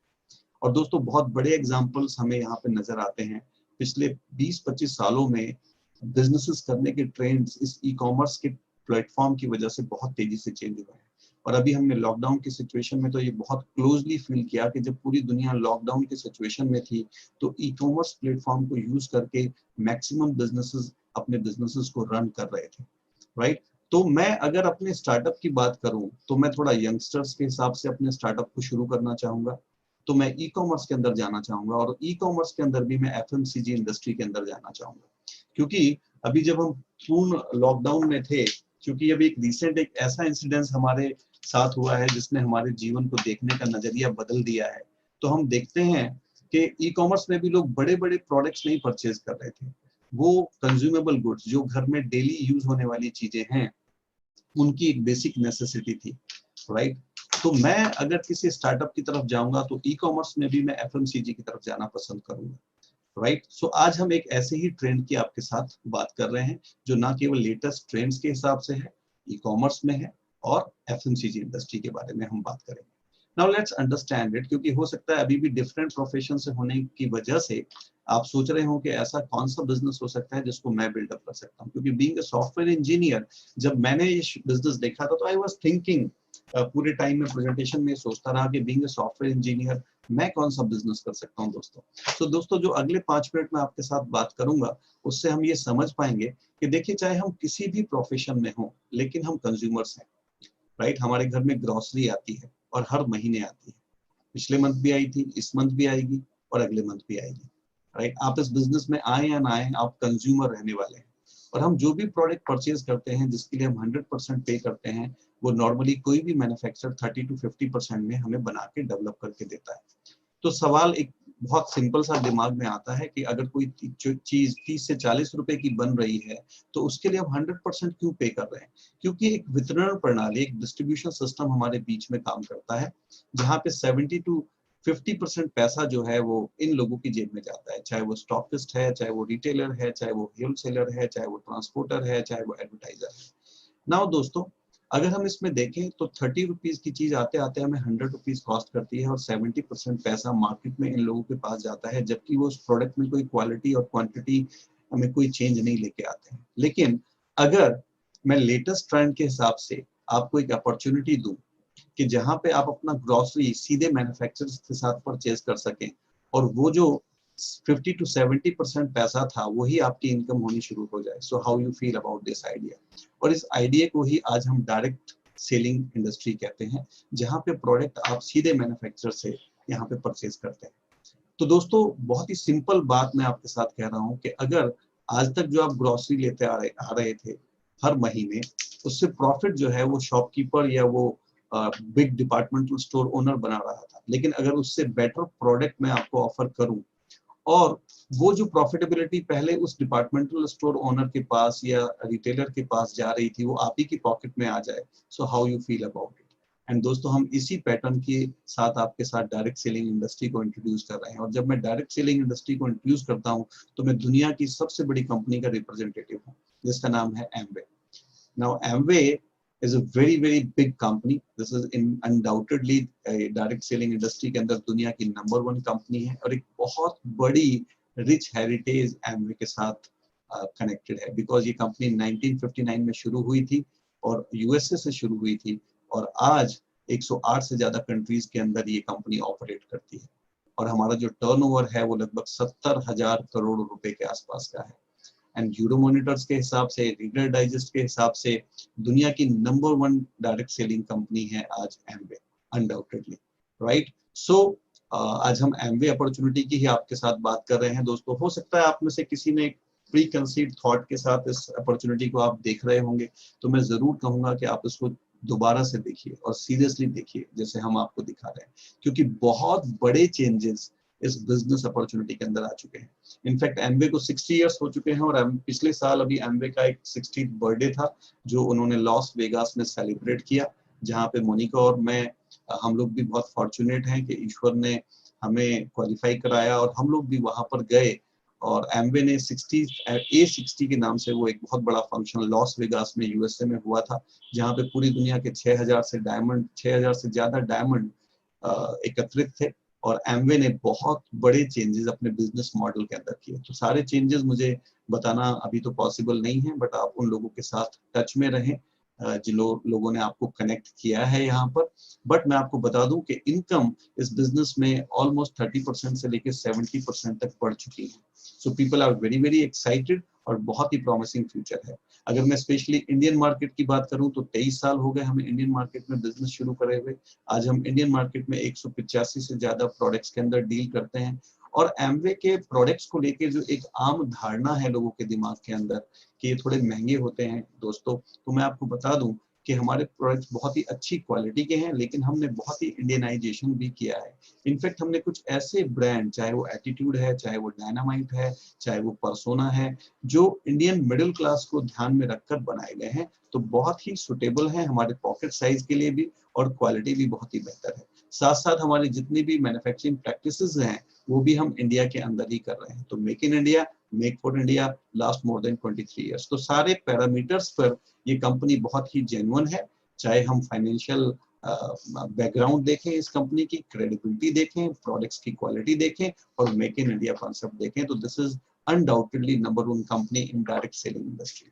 S1: और दोस्तों, बहुत बड़े एग्जांपल्स हमें यहाँ पे नजर आते हैं। पिछले 20-25 सालों में बिजनेसेस करने के ट्रेंड्स इस ई कॉमर्स के प्लेटफॉर्म की वजह से बहुत तेजी से चेंज हुए हैं। और अभी हमने लॉकडाउन की सिचुएशन में तो ये बहुत क्लोजली फील किया कि जब पूरी दुनिया लॉकडाउन की सिचुएशन में थी तो ई कॉमर्स प्लेटफॉर्म को यूज करके मैक्सिमम बिजनेसेस अपने बिजनेसेस को रन कर रहे थे। राइट, तो मैं अगर अपने स्टार्टअप की बात करूं तो मैं थोड़ा यंगस्टर्स के हिसाब से अपने स्टार्टअप को शुरू करना चाहूंगा। तो मैं ई कॉमर्स के अंदर जाना चाहूंगा, और ई कॉमर्स के अंदर भी मैं एफएमसीजी इंडस्ट्री के अंदर जाना चाहूंगा। क्योंकि अभी जब हम पूर्ण लॉकडाउन में थे, क्योंकि अभी एक रिसेंट एक ऐसा इंसिडेंस हमारे साथ हुआ है जिसने हमारे जीवन को देखने का नजरिया बदल दिया है। तो हम देखते हैं कि ई कॉमर्स में भी लोग बड़े बड़े प्रोडक्ट्स नहीं परचेज कर रहे थे, वो कंज्यूमेबल गुड्स, जो घर में डेली यूज होने वाली चीजें हैं, उनकी एक बेसिक नेसेसिटी थी। राइट, तो मैं अगर किसी स्टार्टअप की तरफ जाऊंगा तो ई कॉमर्स में भी मैं एफएमसीजी की तरफ जाना पसंद करूंगा। राइट, सो आज हम एक ऐसे ही ट्रेंड की आपके साथ बात कर रहे हैं जो ना केवल लेटेस्ट ट्रेंड्स के हिसाब से है, ई कॉमर्स में है, और एफएमसीजी इंडस्ट्री के बारे में हम बात करेंगे। नाउ लेट्स अंडरस्टैंड इट, क्योंकि हो सकता है अभी भी डिफरेंट प्रोफेशन से होने की वजह से आप सोच रहे हो कि ऐसा कौन सा बिजनेस हो सकता है जिसको मैं बिल्डअप कर सकता हूँ। क्योंकि बीइंग अ सॉफ्टवेयर इंजीनियर, जब मैंने ये बिजनेस देखा था तो आई वाज थिंकिंग, पूरे टाइम में प्रेजेंटेशन में सोचता रहा कि बीइंग अ सॉफ्टवेयर इंजीनियर मैं कौन सा बिजनेस कर सकता हूँ दोस्तों। तो दोस्तों, जो अगले 5 मिनट में आपके साथ बात करूंगा उससे हम ये समझ पाएंगे कि देखिए, चाहे हम किसी भी प्रोफेशन में हो लेकिन हम कंज्यूमर्स हैं। राइट, हमारे घर में ग्रोसरी आती है और हर महीने आती है। पिछले मंथ भी आई थी, इस मंथ भी आएगी, और अगले मंथ भी आएगी। राइट, आप इस बिजनेस में आए या ना आए, आप कंज्यूमर रहने वाले हैं। और हम जो भी प्रोडक्ट परचेज करते हैं, जिसके लिए हम 100% पे करते हैं, वो नॉर्मली कोई भी मैन्युफैक्चरर 30 to 50% में हमें बना के डेवलप करके देता है। तो सवाल एक बहुत सिंपल सा दिमाग में आता है कि अगर कोई चीज 30 से 40 रुपए की बन रही है तो उसके लिए हम 100% क्यों पे कर रहे हैं? क्योंकि एक वितरण प्रणाली, एक डिस्ट्रीब्यूशन सिस्टम हमारे बीच में काम करता है, जहाँ पे 70 to 50% पैसा जो है वो इन लोगों की जेब में जाता है, चाहे वो स्टॉकिस्ट है, चाहे वो रिटेलर है, चाहे वो होलसेलर है, चाहे वो ट्रांसपोर्टर है, चाहे वो एडवर्टाइजर है। नाउ दोस्तों, अगर हम इसमें देखें तो 30 रुपीज की चीज आते आते हमें 100 रुपीज कॉस्ट करती है, और 70% पैसा मार्केट में इन लोगों के पास जाता है, जबकि वो उस प्रोडक्ट में कोई क्वालिटी और क्वांटिटी हमें कोई चेंज नहीं लेके आते हैं। लेकिन अगर मैं लेटेस्ट ट्रेंड के हिसाब से आपको एक अपॉर्चुनिटी दूं कि जहां पे आप अपना ग्रोसरी सीधे मैन्युफैक्चरर्स के साथ परचेज कर सकें, और वो जो 50 to 70% पैसा था वही आपकी इनकम होनी शुरू हो जाए। So how you feel about this idea? और इस आइडिया को ही आज हम डायरेक्ट सेलिंग इंडस्ट्री कहते हैं, जहां पे प्रोडक्ट आप सीधे मैन्युफैक्चरर से यहाँ पे परचेज करते हैं। तो दोस्तों बहुत ही सिंपल बात मैं आपके साथ कह रहा हूँ कि अगर आज तक जो आप ग्रोसरी लेते आ रहे थे हर महीने, उससे प्रॉफिट जो है वो शॉपकीपर या वो बिग डिपार्टमेंटल स्टोर ओनर बना रहा था, लेकिन अगर उससे बेटर प्रोडक्ट मैं आपको ऑफर करूं और वो जो प्रॉफिटेबिलिटी पहले उस डिपार्टमेंटल स्टोर ओनर के पास या रिटेलर के पास जा रही थी वो आप ही की पॉकेट में आ जाए, so how you feel about it? And दोस्तों हम इसी पैटर्न के साथ आपके साथ डायरेक्ट सेलिंग इंडस्ट्री को इंट्रोड्यूस कर रहे हैं। और जब मैं डायरेक्ट सेलिंग इंडस्ट्री को इंट्रोड्यूस करता हूं तो मैं दुनिया की सबसे बड़ी कंपनी का रिप्रेजेंटेटिव हूं, जिसका नाम है Amway. Now Amway is a very big company. This is undoubtedly direct selling industry के अंदर दुनिया की नंबर 1 कंपनी है और एक बहुत बड़ी रिच हेरिटेज एमवे के साथ कनेक्टेड है, बिकॉज ये कंपनी 1959 में शुरू हुई थी और यूएसए से शुरू हुई थी और आज 108 से ज्यादा कंट्रीज के अंदर ये कंपनी ऑपरेट करती है और हमारा जो टर्नओवर है वो लगभग 70,000 करोड़ रुपए के आसपास का है। एंड यूरो मॉनिटर्स के हिसाब से, रीडर डाइजेस्ट के हिसाब से दुनिया की नंबर 1 डायरेक्ट सेलिंग कंपनी है आज एमवे, अनडाउटेडली, राइट? सो आज हम एमवे अपॉर्चुनिटी की ही आपके साथ बात कर रहे हैं। दोस्तों हो सकता है आप में से किसी ने प्री कंसीव्ड थॉट के साथ इस अपॉर्चुनिटी को आप देख रहे होंगे, तो मैं जरूर कहूंगा कि आप इसको दोबारा से देखिए और सीरियसली देखिए जैसे हम आपको दिखा रहे हैं, क्योंकि बहुत बड़े चेंजेस इस बिजनेस अपॉर्चुनिटी के अंदर आ चुके हैं। इनफैक्ट एमवे को 60 इयर्स हो चुके हैं और पिछले साल अभी एमवे का एक 60th बर्थडे था जो उन्होंने लॉस वेगास में सेलिब्रेट किया, जहां पे मोनिका और मैं हम लोग भी बहुत फॉर्चुनेट हैं कि ईश्वर ने हमें क्वालिफाई कराया और हम लोग भी वहां पर गए और एमवे ने 60 के नाम से वो एक बहुत बड़ा फंक्शन लॉस वेगास में यूएसए में हुआ था, जहां पे पूरी दुनिया के 6,000 से ज्यादा डायमंड एकत्रित थे और एमवे ने बहुत बड़े चेंजेस अपने बिजनेस मॉडल के अंदर किए। तो सारे चेंजेस मुझे बताना अभी तो पॉसिबल नहीं है, बट आप उन लोगों के साथ टच में रहें जिन लोगों ने आपको कनेक्ट किया है यहाँ पर। बट मैं आपको बता दूं कि इनकम इस बिजनेस में ऑलमोस्ट 30% से लेकर 70% तक बढ़ चुकी है। So people are very excited और बहुत ही प्रॉमिसिंग फ्यूचर है। अगर मैं स्पेशली इंडियन मार्केट की बात करूं तो 23 साल हो गए हमें इंडियन मार्केट में बिजनेस शुरू करे हुए। आज हम इंडियन मार्केट में 185 से ज्यादा प्रोडक्ट्स के अंदर डील करते हैं और एमवे के प्रोडक्ट्स को लेके जो एक आम धारणा है लोगों के दिमाग के अंदर कि ये थोड़े महंगे होते हैं दोस्तों, तो मैं आपको बता दूं कि हमारे प्रोडक्ट्स बहुत ही अच्छी क्वालिटी के हैं, लेकिन हमने बहुत ही इंडियनाइजेशन भी किया है। इनफैक्ट हमने कुछ ऐसे ब्रांड, चाहे वो एटीट्यूड है, चाहे वो डायनामाइट है, चाहे वो पर्सोना है, जो इंडियन मिडिल क्लास को ध्यान में रखकर बनाए गए हैं, तो बहुत ही सुटेबल है हमारे पॉकेट साइज के लिए भी और क्वालिटी भी बहुत ही बेहतर है। साथ साथ हमारी जितनी भी मैन्युफैक्चरिंग प्रैक्टिसेस हैं वो भी हम इंडिया के अंदर ही कर रहे हैं। तो make in India, make for India last more than 23 years. तो सारे पैरामीटर्स पर ये कंपनी बहुत ही जेन्युइन है, चाहे हम फाइनेंशियल बैकग्राउंड देखें, इस कंपनी की क्रेडिबिलिटी देखें, प्रोडक्ट्स की क्वालिटी देखें और मेक इन इंडिया कॉन्सेप्ट देखें, तो this is undoubtedly number 1 company in direct selling industry.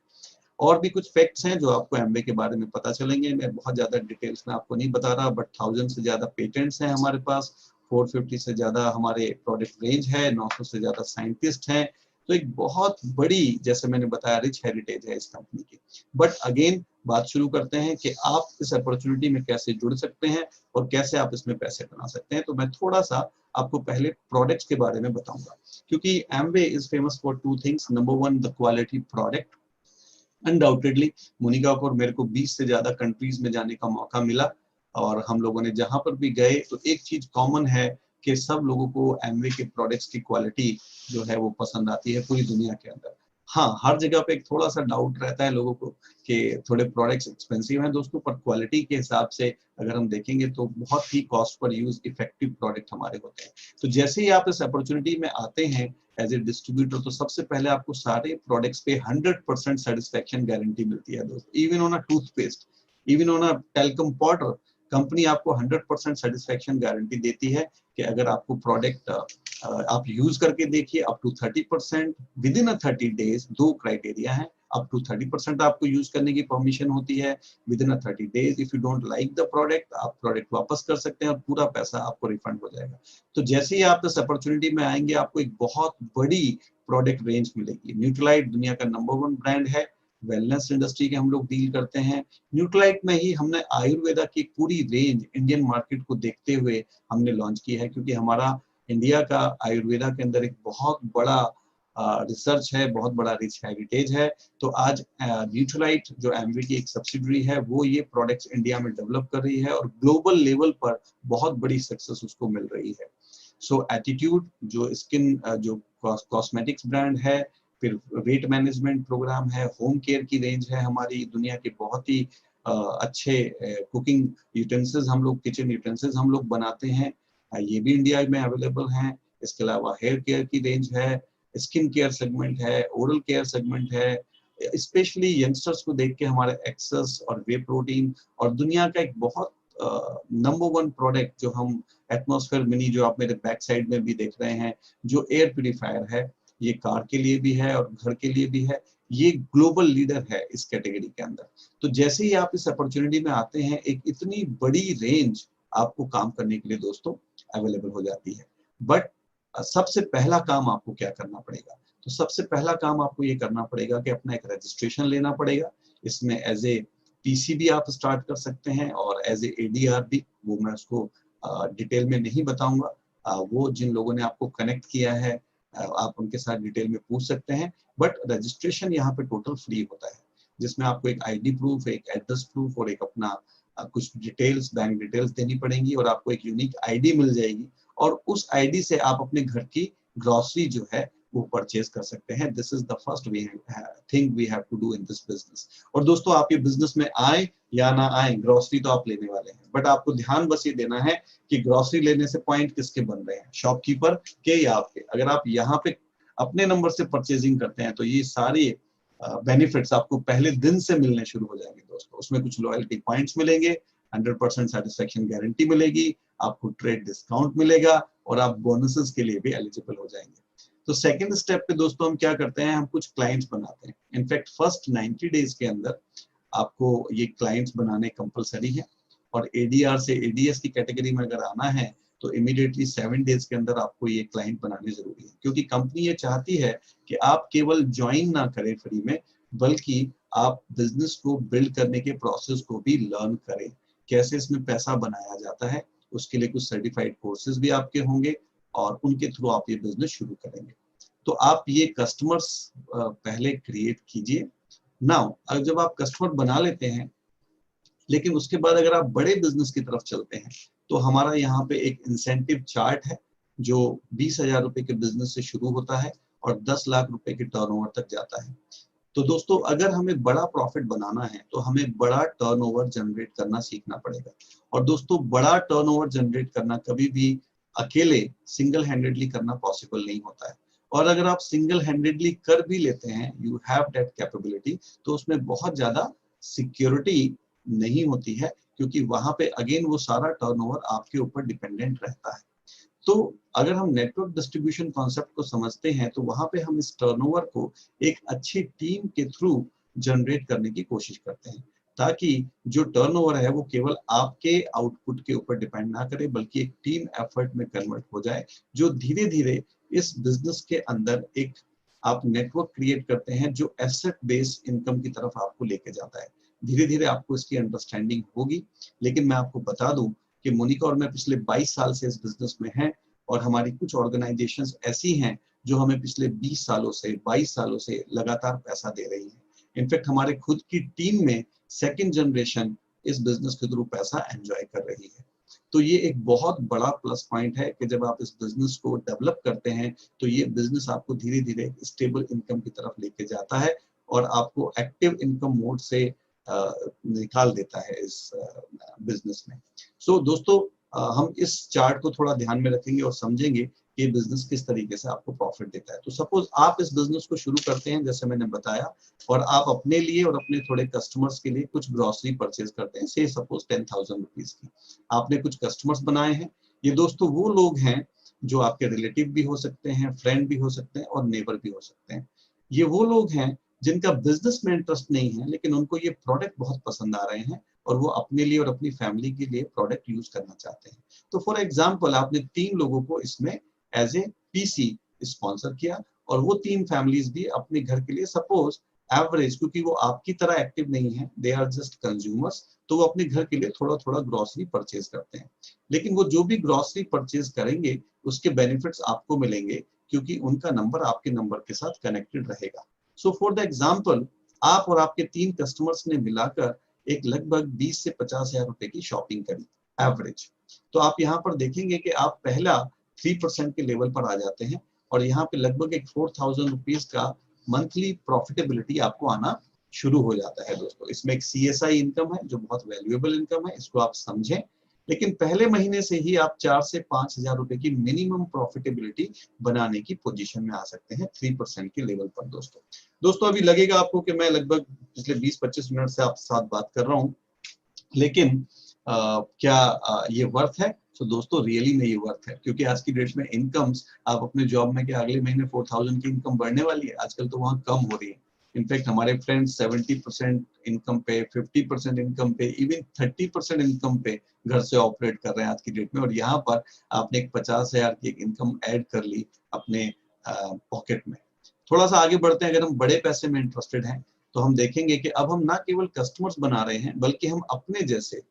S1: और भी कुछ फैक्ट्स हैं जो आपको एमवे के बारे में पता चलेंगे, मैं बहुत ज्यादा डिटेल्स में आपको नहीं बता रहा, बट 1000 से ज्यादा पेटेंट्स हैं हमारे पास, 450 से ज्यादा हमारे प्रोडक्ट रेंज है, 900 से ज्यादा साइंटिस्ट हैं। तो एक बहुत बड़ी, जैसे मैंने बताया, रिच हेरिटेज है इस कंपनी की। बट अगेन बात शुरू करते हैं कि आप इस अपॉर्चुनिटी में कैसे जुड़ सकते हैं और कैसे आप इसमें पैसे बना सकते हैं। तो मैं थोड़ा सा आपको पहले प्रोडक्ट्स के बारे में बताऊंगा, क्योंकि एमवे इज फेमस फॉर 2 थिंग्स। Number 1 the quality product. Undoubtedly Monika को और मेरे को 20 से ज्यादा कंट्रीज में जाने का मौका मिला और हम लोगों ने जहां पर भी गए तो एक चीज कॉमन है कि सब लोगों को एमवे के प्रोडक्ट्स की क्वालिटी जो है वो पसंद आती है पूरी दुनिया के अंदर। हाँ, हर जगह पे एक थोड़ा सा डाउट रहता है लोगों को कि थोड़े प्रोडक्ट्स एक्सपेंसिव हैं दोस्तों, पर क्वालिटी के हिसाब से अगर हम देखेंगे तो बहुत ही कॉस्ट पर यूज इफेक्टिव प्रोडक्ट हमारे होते हैं। तो जैसे ही आप इस अपॉर्चुनिटी में आते हैं एज ए डिस्ट्रीब्यूटर, तो सबसे पहले आपको सारे प्रोडक्ट्स पे 100% सेटिस्फेक्शन गारंटी मिलती है दोस्तों। Even on a toothpaste, even on a talcum powder, company आपको 100% सेटिस्फेक्शन गारंटी देती है कि अगर आपको प्रोडक्ट आप यूज करके देखिए up to 30% within a 30 days. 2 criteria है, अप टू 30% आपको यूज करने की परमिशन होती है within 30 days. If you don't like the product, आप प्रोडक्ट वापस कर सकते हैं और पूरा पैसा आपको रिफंड हो जाएगा। तो जैसे ही आप इस अपॉर्चुनिटी में आएंगे, आपको एक बहुत बड़ी प्रोडक्ट रेंज मिलेगी। न्यूट्रालाइट दुनिया का नंबर 1 ब्रांड है, वेलनेस इंडस्ट्री के हम लोग डील करते हैं। न्यूट्रालाइट में ही हमने आयुर्वेदा की पूरी रेंज इंडियन मार्केट को देखते हुए हमने लॉन्च की है, क्योंकि हमारा इंडिया का आयुर्वेदा के अंदर एक बहुत बड़ा रिसर्च है, बहुत बड़ा रिच हेरिटेज है। तो आज न्यूट्रालाइट जो एमवी की एक सब्सिडरी है, वो ये प्रोडक्ट्स इंडिया में डेवलप कर रही है और ग्लोबल लेवल पर बहुत बड़ी सक्सेस उसको मिल रही है। सो एटीट्यूड जो स्किन जो कॉस्मेटिक्स ब्रांड है, फिर वेट मैनेजमेंट प्रोग्राम है, होम केयर की रेंज है हमारी, दुनिया के बहुत ही अच्छे कुकिंग यूटेंसिल्स हम लोग, किचन यूटेंसिल्स हम लोग बनाते हैं, ये भी इंडिया में अवेलेबल हैं। इसके अलावा हेयर केयर की रेंज है, स्किन केयर सेगमेंट है, ओरल केयर सेगमेंट है। स्पेशली यंगस्टर्स को देख के हमारे एक्सेस और वे प्रोटीन, और दुनिया का एक बहुत नंबर 1 प्रोडक्ट जो हम एटमॉस्फेयर मिनी, जो आप मेरे बैक साइड में भी देख रहे हैं, जो एयर प्यूरिफायर है, ये कार के लिए भी है और घर के लिए भी है। ये ग्लोबल लीडर है इस कैटेगरी के अंदर। तो जैसे ही आप इस अपॉर्चुनिटी में आते हैं, एक इतनी बड़ी रेंज आपको काम करने के लिए दोस्तों अवेलेबल हो जाती है। बट सबसे पहला काम आपको क्या करना पड़ेगा? तो सबसे पहला काम आपको ये करना पड़ेगा कि अपना एक रजिस्ट्रेशन लेना पड़ेगा। इसमें एज ए पीसी भी आप स्टार्ट कर सकते हैं और एज ए एडीआर भी, वो मैं उसको डिटेल में नहीं बताऊंगा। वो जिन लोगों ने आपको कनेक्ट किया है, आप उनके साथ डिटेल में पूछ सकते हैं। बट रजिस्ट्रेशन यहाँ पे टोटल फ्री होता है, जिसमें आपको एक आईडी प्रूफ, एक एड्रेस प्रूफ और एक अपना कुछ डिटेल्स, बैंक डिटेल्स देनी पड़ेंगी, और आपको एक यूनिक आईडी मिल जाएगी, और उस आईडी से आप अपने घर की ग्रोसरी जो है वो परचेज कर सकते हैं। This is the first thing we have to do in this business. और दोस्तों, आप ये बिजनेस में आए या ना आए, ग्रोसरी तो आप लेने वाले हैं, बट आपको ध्यान बस ये देना है कि ग्रोसरी लेने से पॉइंट किसके बन रहे हैं, शॉपकीपर के या आपके। अगर आप यहाँ पे अपने नंबर से परचेजिंग करते हैं, तो ये सारे बेनिफिट्स आपको पहले दिन से मिलने शुरू हो जाएंगे दोस्तों। उसमें कुछ लॉयल्टी पॉइंट्स मिलेंगे, 100% सेटिस्फेक्शन गारंटी मिलेगी, आपको ट्रेड डिस्काउंट मिलेगा, और आप बोनसेस के लिए भी एलिजिबल हो जाएंगे। तो सेकंड स्टेप पे दोस्तों हम क्या करते हैं, हम कुछ क्लाइंट्स बनाते हैं। इनफैक्ट फर्स्ट 90 डेज के अंदर आपको ये क्लाइंट्स बनाने कंपलसरी है, और एडीआर से एडीएस की कैटेगरी में अगर आना है तो इमीडिएटली 7 डेज के अंदर आपको ये क्लाइंट बनाने जरूरी है, क्योंकि कंपनी ये चाहती है कि आप केवल ज्वाइन ना करें फ्री में, बल्कि आप बिजनेस को बिल्ड करने के प्रोसेस को भी लर्न करें, कैसे इसमें पैसा बनाया जाता है। उसके लिए कुछ सर्टिफाइड कोर्सेज भी आपके होंगे, और उनके थ्रू आप ये बिजनेस शुरू करेंगे। तो आप ये कस्टमर्स पहले क्रिएट कीजिए। नाउ जब आप कस्टमर बना लेते हैं, लेकिन उसके बाद अगर आप बड़े बिजनेस की तरफ चलते हैं, तो हमारा यहाँ पे एक इंसेंटिव चार्ट है, जो 20,000 रुपए के बिजनेस से शुरू होता है और 10 लाख रुपए के टर्नओवर तक जाता है। तो दोस्तों, अगर हमें बड़ा प्रॉफिट बनाना है, तो हमें बड़ा टर्नओवर जनरेट करना सीखना पड़ेगा। और दोस्तों, बड़ा टर्नओवर जनरेट करना कभी भी अकेले सिंगल हैंडेडली करना पॉसिबल नहीं होता है। और अगर आप सिंगल हैंडेडली कर भी लेते हैं, यू हैव दैट कैपेबिलिटी, तो उसमें बहुत ज्यादा सिक्योरिटी नहीं होती है, क्योंकि वहां पे अगेन वो सारा टर्नओवर आपके ऊपर डिपेंडेंट रहता है। तो अगर हम नेटवर्क डिस्ट्रीब्यूशन कॉन्सेप्ट को समझते हैं, तो वहां पे हम इस टर्नओवर को एक अच्छी टीम के थ्रू जनरेट करने की कोशिश करते हैं, ताकि जो टर्नओवर है वो केवल आपके आउटपुट के ऊपर डिपेंड ना करे, बल्कि एक टीम एफर्ट में कन्वर्ट हो जाए, जो धीरे धीरे इस बिजनेस के अंदर एक आप नेटवर्क क्रिएट करते हैं, जो एसेट बेस्ड इनकम की तरफ आपको लेके जाता है। धीरे धीरे आपको इसकी अंडरस्टैंडिंग होगी। लेकिन मैं आपको बता दूं कि मोनिका और मैं पिछले 22 साल से इस बिजनेस में हैं, और हमारी कुछ ऑर्गेनाइजेशंस ऐसी हैं जो हमें पिछले 20 सालों से, 22 सालों से लगातार पैसा दे रही हैं। इनफैक्ट हमारे खुद की टीम में सेकंड जनरेशन इस बिजनेस के थ्रू पैसा एंजॉय कर रही है। तो ये एक बहुत बड़ा प्लस पॉइंट है कि जब आप इस बिजनेस को डेवलप करते हैं, तो ये बिजनेस आपको धीरे धीरे स्टेबल इनकम की तरफ लेके जाता है, और आपको एक्टिव इनकम मोड से निकाल देता है इस बिजनेस में। सो दोस्तों, हम इस चार्ट को थोड़ा ध्यान में रखेंगे और समझेंगे कि ये बिजनेस किस तरीके से आपको प्रॉफिट देता है। तो सपोज आप इस बिजनेस को शुरू करते हैं, जैसे मैंने बताया, और आप अपने लिए और अपने थोड़े कस्टमर्स के लिए कुछ ग्रोसरी परचेज करते हैं, से सपोज 10,000 रुपीज की। आपने कुछ कस्टमर्स बनाए हैं। ये दोस्तों वो लोग हैं जो आपके रिलेटिव भी हो सकते हैं, फ्रेंड भी हो सकते हैं, और नेबर भी हो सकते हैं। ये वो लोग हैं जिनका बिजनेस में इंटरेस्ट नहीं है लेकिन उनको ये प्रोडक्ट बहुत पसंद आ रहे हैं और वो अपने लिए और अपनी फैमिली के लिए प्रोडक्ट यूज करना चाहते हैं। तो फॉर एग्जांपल आपने 3 लोगों को इसमें एज ए पीसी स्पॉन्सर किया और वो 3 फैमिलीज भी अपने घर के लिए सपोज एवरेज, क्योंकि वो आपकी तरह एक्टिव नहीं है, दे आर जस्ट कंज्यूमर्स, तो वो अपने घर के लिए थोड़ा थोड़ा ग्रोसरी परचेज करते हैं। लेकिन वो जो भी ग्रोसरी परचेज करेंगे उसके बेनिफिट्स आपको मिलेंगे क्योंकि उनका नंबर आपके नंबर के साथ कनेक्टेड रहेगा। सो फॉर द एग्जाम्पल, आप और आपके 3 कस्टमर्स ने मिलाकर एक लगभग 20 से 50 हजार रुपए की शॉपिंग करी एवरेज। तो आप यहाँ पर देखेंगे कि आप पहला 3% के लेवल पर आ जाते हैं और यहाँ पे लगभग एक 4000 रुपीज का मंथली प्रॉफिटेबिलिटी आपको आना शुरू हो जाता है दोस्तों। इसमें एक सीएसआई इनकम है जो बहुत वैल्यूएबल इनकम है, इसको आप समझें। लेकिन पहले महीने से ही आप 4 से 5 हजार रुपए की मिनिमम प्रॉफिटेबिलिटी बनाने की पोजीशन में आ सकते हैं 3% के लेवल पर दोस्तों। दोस्तों अभी लगेगा आपको कि मैं लगभग पिछले 20-25 मिनट से आपके साथ बात कर रहा हूँ, लेकिन क्या ये वर्थ है? तो दोस्तों रियली में ये वर्थ है, क्योंकि आज की डेट में इनकम्स आप अपने जॉब में क्या अगले महीने 4000 की इनकम बढ़ने वाली है? आजकल तो वहाँ कम हो रही है। इनफैक्ट हमारे फ्रेंड्स 70% इनकम पे, 50% इनकम पे, इवन 30% इनकम पे घर से ऑपरेट कर रहे हैं आज की डेट में। और यहाँ पर आपने एक 50 हजार की एक इनकम ऐड कर ली अपने पॉकेट में। थोड़ा सा आगे बढ़ते हैं, अगर हम बड़े पैसे में इंटरेस्टेड हैं तो हम देखेंगे कि अब हम ना केवल कस्टमर्स बना रहे हैं बल्कि हम अपने जैसे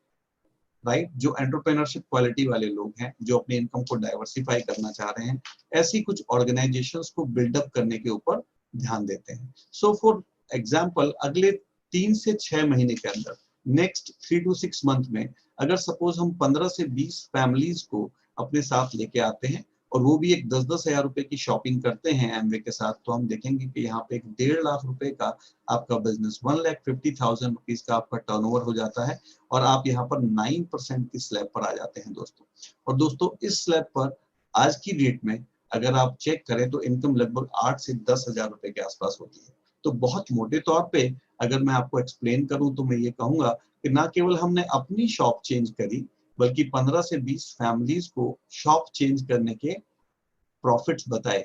S1: राइट जो एंटरप्रेन्योरशिप क्वालिटी वाले लोग हैं, जो अपने इनकम को डाइवर्सिफाई करना चाह रहे हैं, ऐसी कुछ ऑर्गेनाइजेशंस को बिल्डअप करने के ऊपर ध्यान देते हैं। सो फॉर एग्जांपल, अगले 3 से 6 महीने के अंदर, नेक्स्ट 3 to 6 मंथ में, अगर सपोज हम 15 से 20 फैमिलीज को अपने साथ लेके आते हैं और वो भी एक 10-10 हजार रुपए की शॉपिंग करते हैं एमवे के साथ, तो हम देखेंगे कि यहाँ पे एक 1.5 लाख रुपए का आपका बिजनेस, 1,50,000 रुपीज का आपका टर्नओवर हो जाता है और आप यहाँ पर 9% की स्लैब पर आ जाते हैं दोस्तों। और दोस्तों इस स्लैब पर आज की डेट में अगर आप चेक करें तो इनकम लगभग 8 से 10 हजार रुपए के आसपास होती है। तो बहुत मोटे तौर पे अगर मैं आपको एक्सप्लेन करूं तो मैं ये कहूंगा कि ना केवल हमने अपनी शॉप चेंज करी बल्कि 15 से 20 फैमिलीज को शॉप चेंज करने के प्रॉफिट्स बताए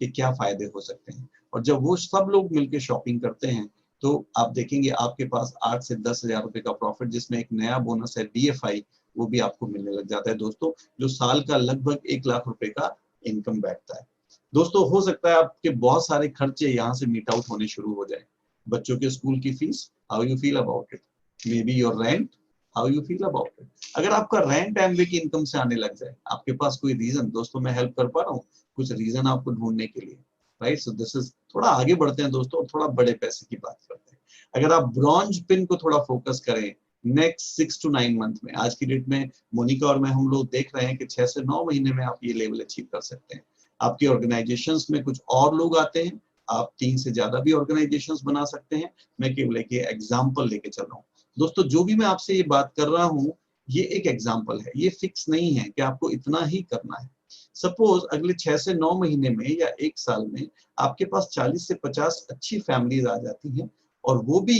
S1: कि क्या फायदे हो सकते हैं। और जब वो सब लोग मिलकर शॉपिंग करते हैं तो आप देखेंगे आपके पास 8 से 10 हजार रुपए का प्रॉफिट, जिसमें एक नया बोनस है डीएफआई, वो भी आपको मिलने लग जाता है दोस्तों, जो साल का लगभग 1 लाख रुपए का इनकम बैठता है। दोस्तों हो सकता है आपके बहुत सारे खर्चे यहाँ से मीट आउट होने शुरू हो जाए। बच्चों के स्कूल की fees, how you feel about it? May be your rent, how you feel about it? अगर आपका रेंट एमवे की इनकम से आने लग जाए, आपके पास कोई रीजन, दोस्तों मैं हेल्प कर पा रहा हूँ कुछ रीजन आपको ढूंढने के लिए, राइट? सो दिस इज, थोड़ा आगे बढ़ते हैं दोस्तों और थोड़ा बड़े पैसे की बात करते हैं। अगर आप ब्रॉन्ज पिन को थोड़ा फोकस करें नेक्स्ट 6 to 9 मंथ में, आज की डेट में मोनिका और मैं हम लोग देख रहे हैं कि 6 से 9 महीने में आप ये लेवल अचीव कर सकते हैं। आपकी ऑर्गेनाइजेशंस में कुछ और लोग आते हैं, आप 3 से ज्यादा भी ऑर्गेनाइजेशंस बना सकते हैं। मैं केवल एक एग्जाम्पल लेके चल रहा हूँ दोस्तों। जो भी मैं आपसे ये बात कर रहा हूँ ये एक एग्जाम्पल है, ये फिक्स नहीं है कि आपको इतना ही करना है। सपोज अगले 6 से 9 महीने में या 1 साल में आपके पास 40 से 50 अच्छी फैमिलीज आ जाती हैं और वो भी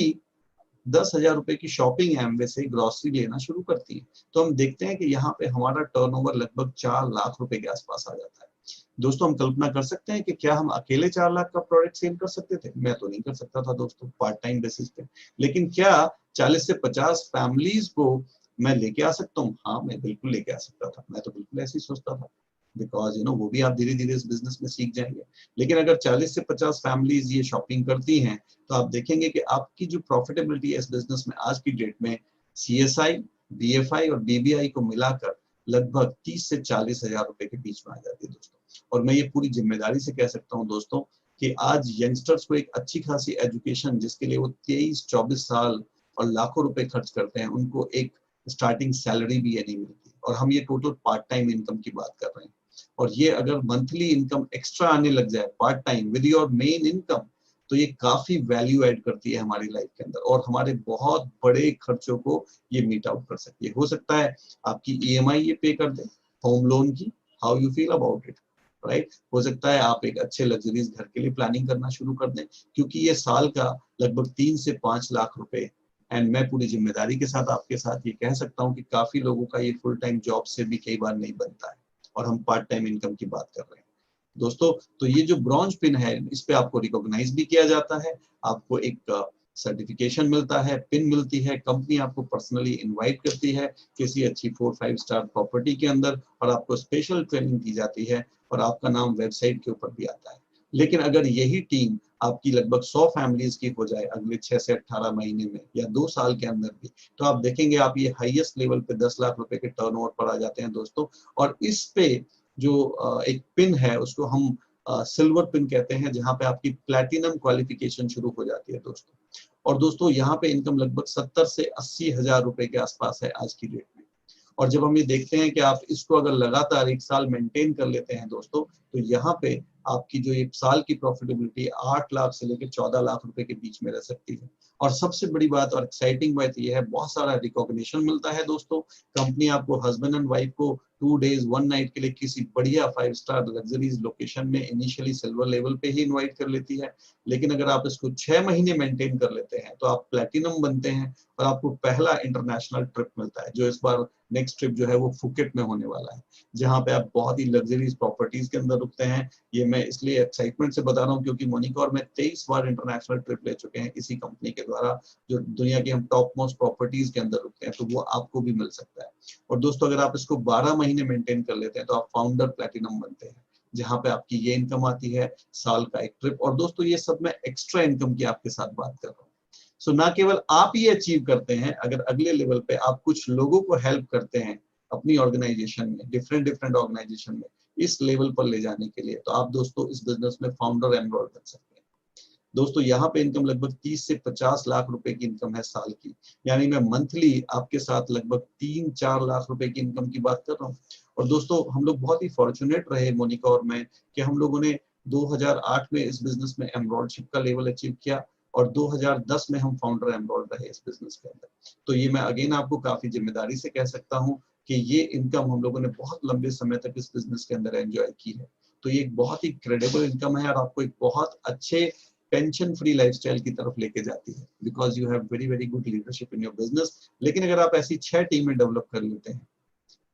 S1: 10 हजार रुपए की शॉपिंग एमवे से ग्रोसरी लेना शुरू करती है, तो हम देखते हैं कि यहाँ पे हमारा टर्नओवर लगभग 4 लाख रुपए के आसपास आ जाता है। दोस्तों हम कल्पना कर सकते हैं कि क्या हम अकेले 4 लाख का प्रोडक्ट सेल कर सकते थे? मैं तो नहीं कर सकता था दोस्तों, पार्ट टाइम बेसिस पे। लेकिन क्या 40 से 50 फैमिलीज को मैं लेके आ सकता हूँ? हाँ मैं बिल्कुल लेके आ सकता था, मैं तो बिल्कुल ऐसे ही सोचता था, बिकॉज वो भी आप धीरे धीरे इस बिजनेस में सीख जाएंगे। लेकिन अगर 40 से 50 फैमिलीज ये शॉपिंग करती हैं तो आप देखेंगे कि आपकी जो प्रॉफिटेबिलिटी है इस बिजनेस में आज की डेट में सीएसआई, बीएफआई और बीबीआई को मिलाकर लगभग 30 से 40 हजार रुपए के बीच में आ जाती है दोस्तों। और मैं ये पूरी जिम्मेदारी से कह सकता हूँ दोस्तों कि आज यंगस्टर्स को एक अच्छी खासी एजुकेशन, जिसके लिए वो 23-24 साल और लाखों रुपए खर्च करते हैं, उनको एक स्टार्टिंग सैलरी भी ये नहीं मिलती। और हम ये टोटल पार्ट टाइम इनकम की बात कर रहे हैं। और ये अगर मंथली इनकम एक्स्ट्रा आने लग जाए part time with your main income, तो ये काफी वैल्यू ऐड करती है हमारी लाइफ के अंदर और हमारे बहुत बड़े खर्चों को ये मीट आउट कर सकती है। हो सकता है आपकी ईएमआई ये पे कर दे होम लोन की, how you feel about it, right? हो सकता है आप एक अच्छे लग्जरीज घर के लिए प्लानिंग करना शुरू कर दें, क्योंकि ये साल का लगभग 3 से 5 लाख रुपए। एंड मैं पूरी जिम्मेदारी के साथ आपके साथ ये कह सकता हूँ कि काफी लोगों का ये फुल टाइम जॉब से भी कई बार नहीं बनता है और हम पार्ट टाइम इनकम की बात कर रहे हैं। दोस्तों तो ये जो ब्रॉन्ज पिन है इस पे आपको रिकॉग्नाइज भी किया जाता है, आपको एक सर्टिफिकेशन मिलता है, पिन मिलती है, कंपनी आपको पर्सनली इनवाइट करती है किसी अच्छी 4-5 स्टार प्रॉपर्टी के अंदर और आपको स्पेशल ट्रेनिंग दी जाती है और आपका नाम वेबसाइट के ऊपर भी आता है। लेकिन अगर यही टीम आपकी लगभग 100 फैमिलीज की हो जाए अगले 6 से 18 महीने में या 2 साल के अंदर भी, तो आप देखेंगे आप ये हाईएस्ट लेवल पे 10 लाख रुपए के टर्नओवर पर आ जाते हैं दोस्तों। और इस पे जो एक पिन है उसको हम सिल्वर पिन कहते हैं, जहां पे आपकी प्लैटिनम क्वालिफिकेशन शुरू हो जाती है दोस्तों। और दोस्तों यहाँ पे इनकम लगभग 70 से 80 हजार रुपए के आसपास है आज की डेट में। और जब हम ये देखते हैं कि आप इसको अगर लगातार 1 साल मेंटेन कर लेते हैं दोस्तों, तो यहाँ पे आपकी जो 1 साल की प्रॉफिटेबिलिटी 8 लाख से लेकर 14 लाख रुपए के बीच में रह सकती है। और सबसे बड़ी बात और एक्साइटिंग बात यह है, बहुत सारा रिकॉग्निशन मिलता है दोस्तों। कंपनी आपको हस्बैंड एंड वाइफ को 2 डेज 1 नाइट के लिए किसी बढ़िया 5 स्टार लग्जरीज लोकेशन में इनिशियली सिल्वर लेवल पे ही इनवाइट कर लेती है। लेकिन अगर आप इसको 6 महीने मेंटेन कर लेते हैं तो आप प्लैटिनम बनते हैं और आपको पहला इंटरनेशनल ट्रिप मिलता है, जो इस बार नेक्स्ट ट्रिप जो है वो फुकेट में होने वाला है, जहां पे आप बहुत ही लग्जरीज प्रॉपर्टीज के अंदर रुकते हैं। ये मैं इसलिए एक्साइटमेंट से बता रहा हूँ क्योंकि मोनिका और मैं 23 बार इंटरनेशनल ट्रिप ले चुके हैं इसी कंपनी के द्वारा, जो दुनिया की हम टॉप मोस्ट प्रॉपर्टीज के अंदर रुकते हैं, तो वो आपको भी मिल सकता है। और दोस्तों अगर आप इसको 12 महीने मेंटेन कर लेते हैं तो आप फाउंडर प्लैटिनम बनते हैं, जहां पे आपकी ये इनकम आती है, साल का एक ट्रिप। और दोस्तों ये सब मैं एक्स्ट्रा इनकम की आपके साथ बात कर रहा हूँ। सो ना केवल आप ये अचीव करते हैं, अगर अगले लेवल पे आप कुछ लोगों को हेल्प करते हैं अपनी ऑर्गेनाइजेशन में, डिफरेंट ऑर्गेनाइजेशन में इस लेवल पर ले जाने के लिए, तो आप दोस्तों इस बिजनेस में फाउंडर एनरोल कर सकते हैं। दोस्तों यहाँ पे इनकम लगभग 30 से 50 लाख रुपए की इनकम है साल की, यानी मैं मंथली आपके साथ लगभग 3-4 लाख रुपए की इनकम की बात कर रहा हूँ। और दोस्तों हम लोग बहुत ही फॉर्चुनेट रहे मोनिका और मैं कि हम लोगों ने 2008 में इस बिजनेस में एमरोल्डशिप का लेवल अचीव किया और 2010 में हम फाउंडर एमरोल्ड रहे इस बिजनेस के अंदर। तो ये मैं अगेन आपको काफी जिम्मेदारी से कह सकता हूँ कि ये इनकम हम लोगों ने बहुत लंबे समय तक इस बिजनेस के अंदर एंजॉय की है। तो ये एक बहुत ही क्रेडिबल इनकम है और आपको एक बहुत अच्छे टेंशन फ्री लाइफस्टाइल की तरफ लेके जाती है, because you have very good leadership in your business. लेकिन अगर आप ऐसी 6 टीमें डेवलप कर लेते हैं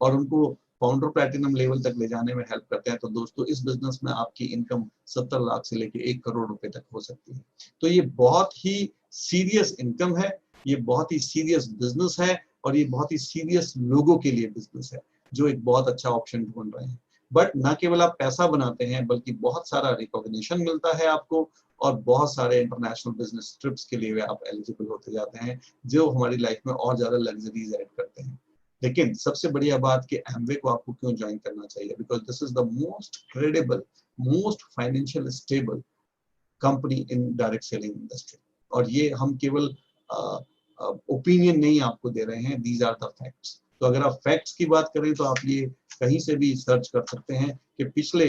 S1: और उनको फाउंडर प्लैटिनम लेवल तक ले जाने में हेल्प करते हैं, तो दोस्तों इस बिजनेस में आपकी इनकम 70 लाख से लेके 1 करोड़ रुपए तक हो सकती है। तो ये बहुत ही सीरियस इनकम है, ये बहुत ही सीरियस बिजनेस है और ये बहुत ही सीरियस लोगों के लिए बिजनेस है, जो एक बहुत अच्छा ऑप्शन ढूंढ रहे हैं। बट ना केवल आप पैसा बनाते हैं बल्कि बहुत सारा रिकॉग्निशन मिलता है आपको और बहुत सारे इंटरनेशनल बिजनेस ट्रिप्स के लिए आप एलिजिबल होते जाते हैं, जो हमारी लाइफ में और ज्यादा लग्जरीज ऐड करते हैं। लेकिन सबसे बढ़िया बात कि एमवे को आपको क्यों ज्वाइन करना चाहिए, because this is the most credible, most financial stable company in direct selling industry. और ये हम केवल ओपिनियन नहीं आपको दे रहे हैं, दीज आर द फैक्ट्स। तो अगर आप फैक्ट्स की बात करें तो आप ये कहीं से भी सर्च कर सकते हैं कि पिछले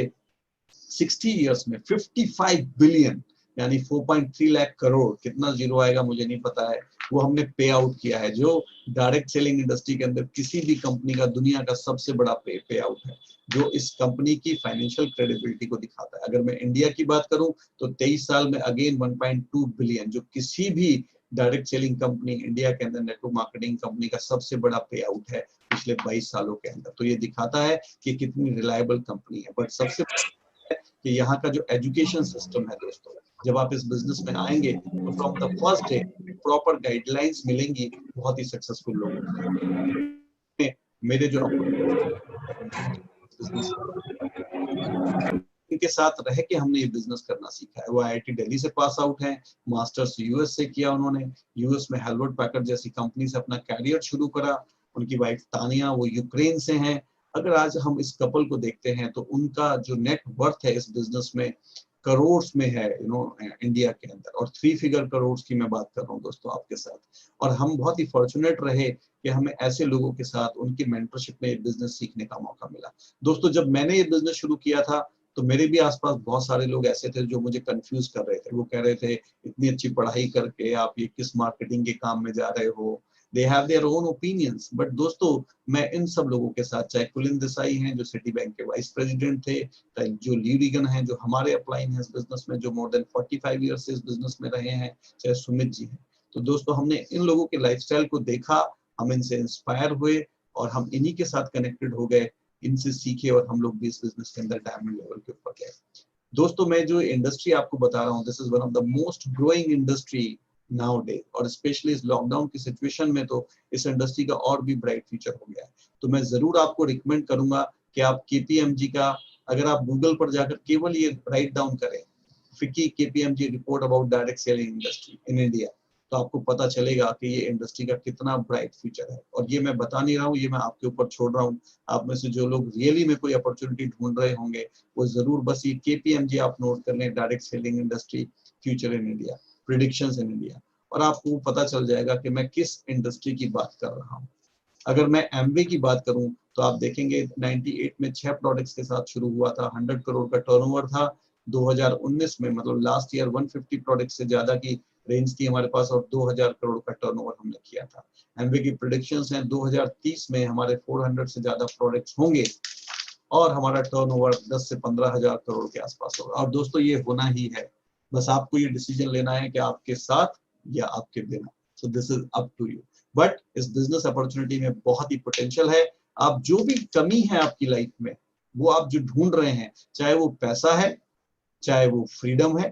S1: 60 इयर्स में 55 बिलियन यानी 4.3 लाख करोड़, कितना जीरो आएगा मुझे नहीं पता है, वो हमने पे आउट किया है, जो डायरेक्ट सेलिंग इंडस्ट्री के अंदर किसी भी कंपनी का दुनिया का सबसे बड़ा पे आउट है, जो इस कंपनी की फाइनेंशियल क्रेडिबिलिटी को दिखाता है। अगर मैं इंडिया की बात करूं तो 23 साल में अगेन 1.2 बिलियन, जो किसी भी डायरेक्ट सेलिंग कंपनी इंडिया के अंदर नेटवर्क मार्केटिंग कंपनी का सबसे बड़ा पे आउट है पिछले 22 सालों के अंदर। तो ये दिखाता है कि कितनी रिलायबल कंपनी है। बट सबसे कि यहाँ का जो एजुकेशन सिस्टम है दोस्तों, जब आप इस बिजनेस में आएंगे तो from the first day proper guidelines मिलेंगी बहुत ही सक्सेसफुल लोगों को। मेरे जो बिजनेस इनके साथ रह के हमने ये बिजनेस करना सीखा है। वो आईआईटी दिल्ली से पास आउट हैं, मास्टर्स यूएस से किया उन्होंने, यूएस में हेलवर्ड पैकर्ड जैसी कंपनी से अपना कैरियर शुरू करा। उनकी वाइफ तानिया वो यूक्रेन से हैं। अगर आज हम इस कपल को देखते हैं तो उनका जो नेट वर्थ है इस बिजनेस में करोड़ में है, इंडिया के अंदर, और 3 फिगर करोड़ की मैं बात कर रहा हूँ दोस्तों आपके साथ। और हम बहुत ही फॉर्चुनेट रहे कि हमें ऐसे लोगों के साथ उनकी मेंटरशिप में बिजनेस सीखने का मौका मिला। दोस्तों जब मैंने ये बिजनेस शुरू किया था तो मेरे भी आसपास बहुत सारे लोग ऐसे थे जो मुझे कंफ्यूज कर रहे थे। वो कह रहे थे इतनी अच्छी पढ़ाई करके आप ये किस मार्केटिंग के काम में जा रहे हो, they have their own opinions. But दोस्तों मैं इन सब लोगों के साथ, चाहे कुलिन देसाई हैं जो सिटी बैंक के वाइस प्रेसिडेंट थे, चाहे जो ली रीगन हैं जो हमारे अपलाइन हैं इस बिजनेस में, जो मोर देन 45 ईयर्स से इस बिजनेस में रहे हैं, चाहे सुमित जी हैं, तो दोस्तों हमने इन लोगों के लाइफस्टाइल को देखा, हम इनसे इंस्पायर हुए और हम इन्हीं के साथ कनेक्टेड हो गए। इनसे सीखे और हम लोग भी इस बिजनेस के अंदर डायमंड लेवल के ऊपर गए। दोस्तों मैं जो इंडस्ट्री आपको बता रहा हूँ, this is one of the most growing industry now day, और स्पेशली इस लॉकडाउन की सिचुएशन में तो इस इंडस्ट्री का और भी ब्राइट फ्यूचर हो गया है। तो मैं जरूर आपको रिकमेंड करूंगा कि आप केपीएमजी का, अगर आप गूगल पर जाकर केवल ये राइट डाउन करें, FICCI KPMG report about direct selling industry in India, तो आपको पता चलेगा कि ये इंडस्ट्री का कितना ब्राइट फ्यूचर है। और ये मैं बता नहीं रहा हूँ, ये मैं आपके ऊपर छोड़ रहा हूँ। आप में से जो लोग रियली में कोई अपॉर्चुनिटी ढूंढ रहे होंगे वो जरूर बस ये केपीएमजी आप नोट कर लें, direct selling industry future in India, predictions in India, और आपको पता चल जाएगा कि मैं किस इंडस्ट्री की बात कर रहा हूँ। अगर मैं एमवे की बात करूं तो आप देखेंगे 98 में 6 प्रोडक्ट्स के साथ शुरू हुआ था, 100 करोड़ का टर्नओवर था। 2019 में मतलब लास्ट ईयर 150 प्रोडक्ट से ज्यादा की रेंज थी हमारे पास और 2000 करोड़ का टर्नओवर हमने किया था। एमवे की प्रेडिक्शंस हैं 2030 में हमारे 400 से ज्यादा प्रोडक्ट्स होंगे और हमारा टर्नओवर 10 से 15,000 करोड़ के आसपास होगा। और दोस्तों ये होना ही है, बस आपको ये डिसीजन लेना है कि आपके साथ या आपके बिना। So this is up to you. But इस बिजनेस अपॉर्चुनिटी में बहुत ही पोटेंशियल है। आप जो भी कमी है आपकी लाइफ में, वो आप जो ढूंढ रहे हैं, चाहे वो पैसा है, चाहे वो फ्रीडम है,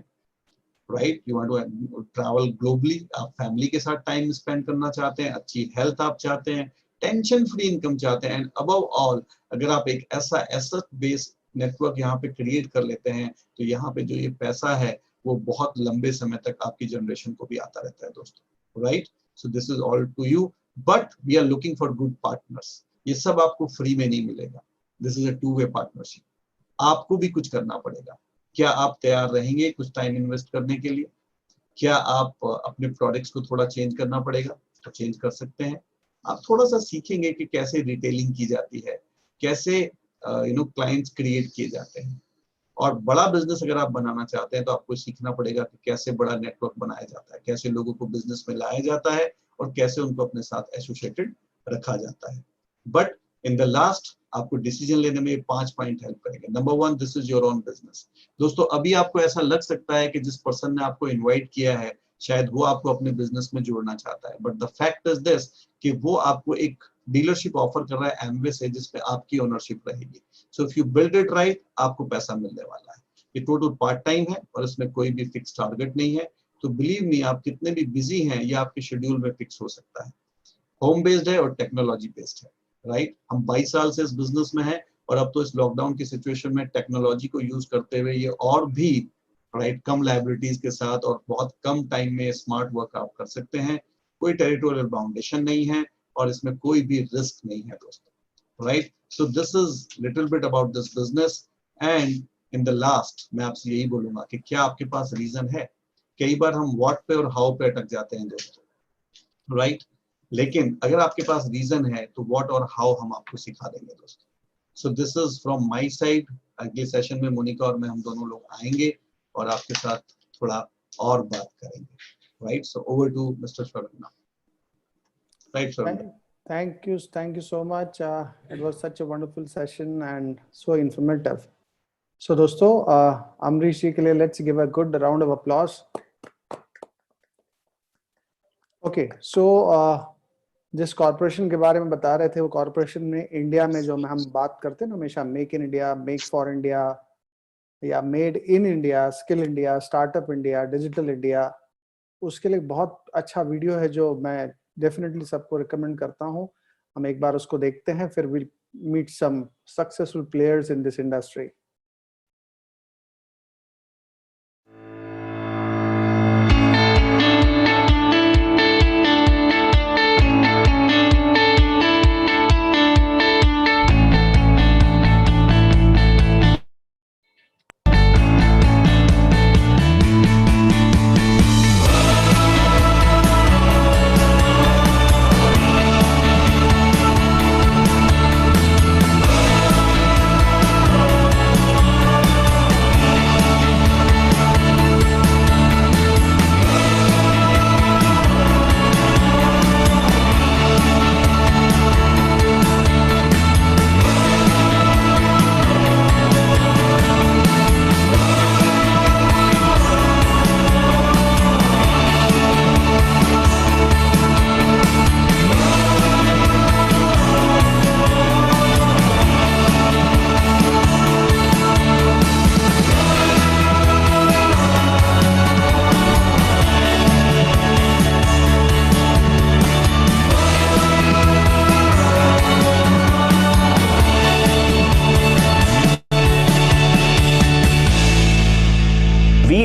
S1: right, you want to travel globally, आप फैमिली के साथ टाइम स्पेंड करना चाहते हैं, अच्छी हेल्थ आप चाहते हैं, टेंशन फ्री इनकम चाहते हैं, एंड अबव ऑल अगर आप एक ऐसा एसेट बेस्ड नेटवर्क यहाँ पे क्रिएट कर लेते हैं तो यहाँ पे जो ये पैसा है वो बहुत लंबे समय तक आपकी जनरेशन को भी आता रहता है दोस्तों, right. So this is all to you, but we are looking for good partners. ये सब आपको फ्री में नहीं मिलेगा, this is a two way partnership. आपको भी कुछ करना पड़ेगा। क्या आप तैयार रहेंगे कुछ टाइम इन्वेस्ट करने के लिए? क्या आप अपने प्रोडक्ट्स को थोड़ा चेंज करना पड़ेगा? तो चेंज कर सकते हैं। आप थोड़ा सा सीखेंगे कि कैसे रिटेलिंग की जाती है, कैसे क्लाइंट्स क्रिएट किए जाते हैं। और बड़ा बिजनेस अगर आप बनाना चाहते हैं तो आपको सीखना पड़ेगा कि कैसे बड़ा नेटवर्क बनाया जाता है, कैसे लोगों को बिजनेस में लाया जाता है और कैसे उनको अपने साथ एसोसिएटेड रखा जाता है। बट इन द लास्ट आपको डिसीजन लेने में 5 पॉइंट हेल्प करेंगे। Number 1, this is your own business. दोस्तों अभी आपको ऐसा लग सकता है कि जिस पर्सन ने आपको इनवाइट किया है शायद वो आपको अपने बिजनेस में जोड़ना चाहता है, but the fact is this कि वो आपको एक डीलरशिप ऑफर कर रहा है एमवे से, जिसमें आपकी ओनरशिप रहेगी। So if you build it right, आपको पैसा मिलने वाला है। ये टोटल पार्ट टाइम है और इसमें कोई भी फिक्स टारगेट नहीं है। तो बिलीव मी, आप कितने भी बिजी हैं ये आपके शेड्यूल में फिक्स हो सकता है। होम बेस्ड है और टेक्नोलॉजी बेस्ड है, राइट। हम 22 साल से इस बिजनेस में हैं और अब तो इस लॉकडाउन की सिचुएशन में टेक्नोलॉजी को यूज करते हुए ये और भी राइट कम लायबिलिटीज के साथ और बहुत कम टाइम में स्मार्ट वर्क आप कर सकते हैं। कोई टेरिटोरियल बाउंडेशन नहीं है और इसमें कोई भी रिस्क नहीं है दोस्तों, right. So this is little bit about this business and in the last मैं आपसे यही बोलूंगा कि क्या आपके पास रीजन है? कई बार हम व्हाट पे और हाउ पे अटक जाते हैं दोस्तों, राइट। लेकिन अगर आपके पास रीजन है तो व्हाट और हाउ हम आपको सिखा देंगे दोस्तों। सो this is from my side. अगले सेशन में मोनिका और मैं हम दोनों लोग आएंगे और आपके साथ थोड़ा और बात करेंगे, right. So over to mister Sharma, right Sharma.
S3: Thank you so much. It was such a wonderful session and so informative. So दोस्तों, अमरीश जी के लिए let's give a good round of applause. Okay, so जिस कॉर्पोरेशन के बारे में बता रहे थे वो कॉर्पोरेशन में इंडिया में जो हम बात करते हैं ना हमेशा, make in India, make for India या made in India, skill India, startup India, digital India, उसके लिए बहुत अच्छा वीडियो है जो मैं डेफिनेटली सबको रिकमेंड करता हूँ। हम एक बार उसको देखते हैं, फिर will meet some successful players in this industry.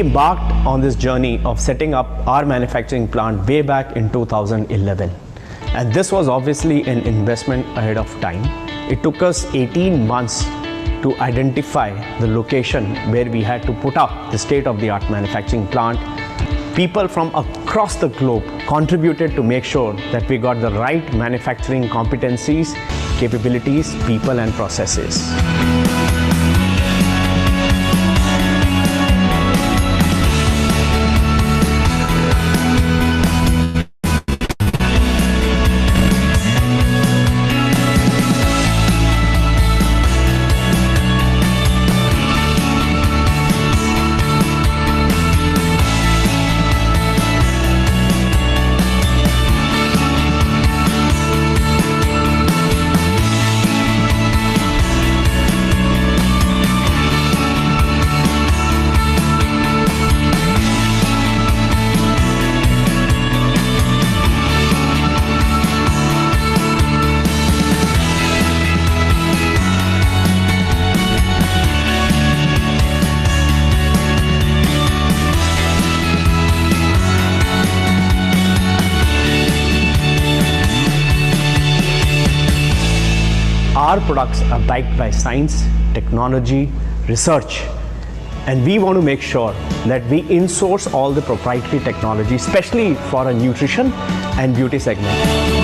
S4: embarked on this journey of setting up our manufacturing plant way back in 2011. And this was obviously an investment ahead of time. It took us 18 months to identify the location where we had to put up the state-of-the-art manufacturing plant. People from across the globe contributed to make sure that we got the right manufacturing competencies, capabilities, people and processes. Our products are backed by science, technology, research, and we want to make sure that we insource all the proprietary technology, especially for a nutrition and beauty segment.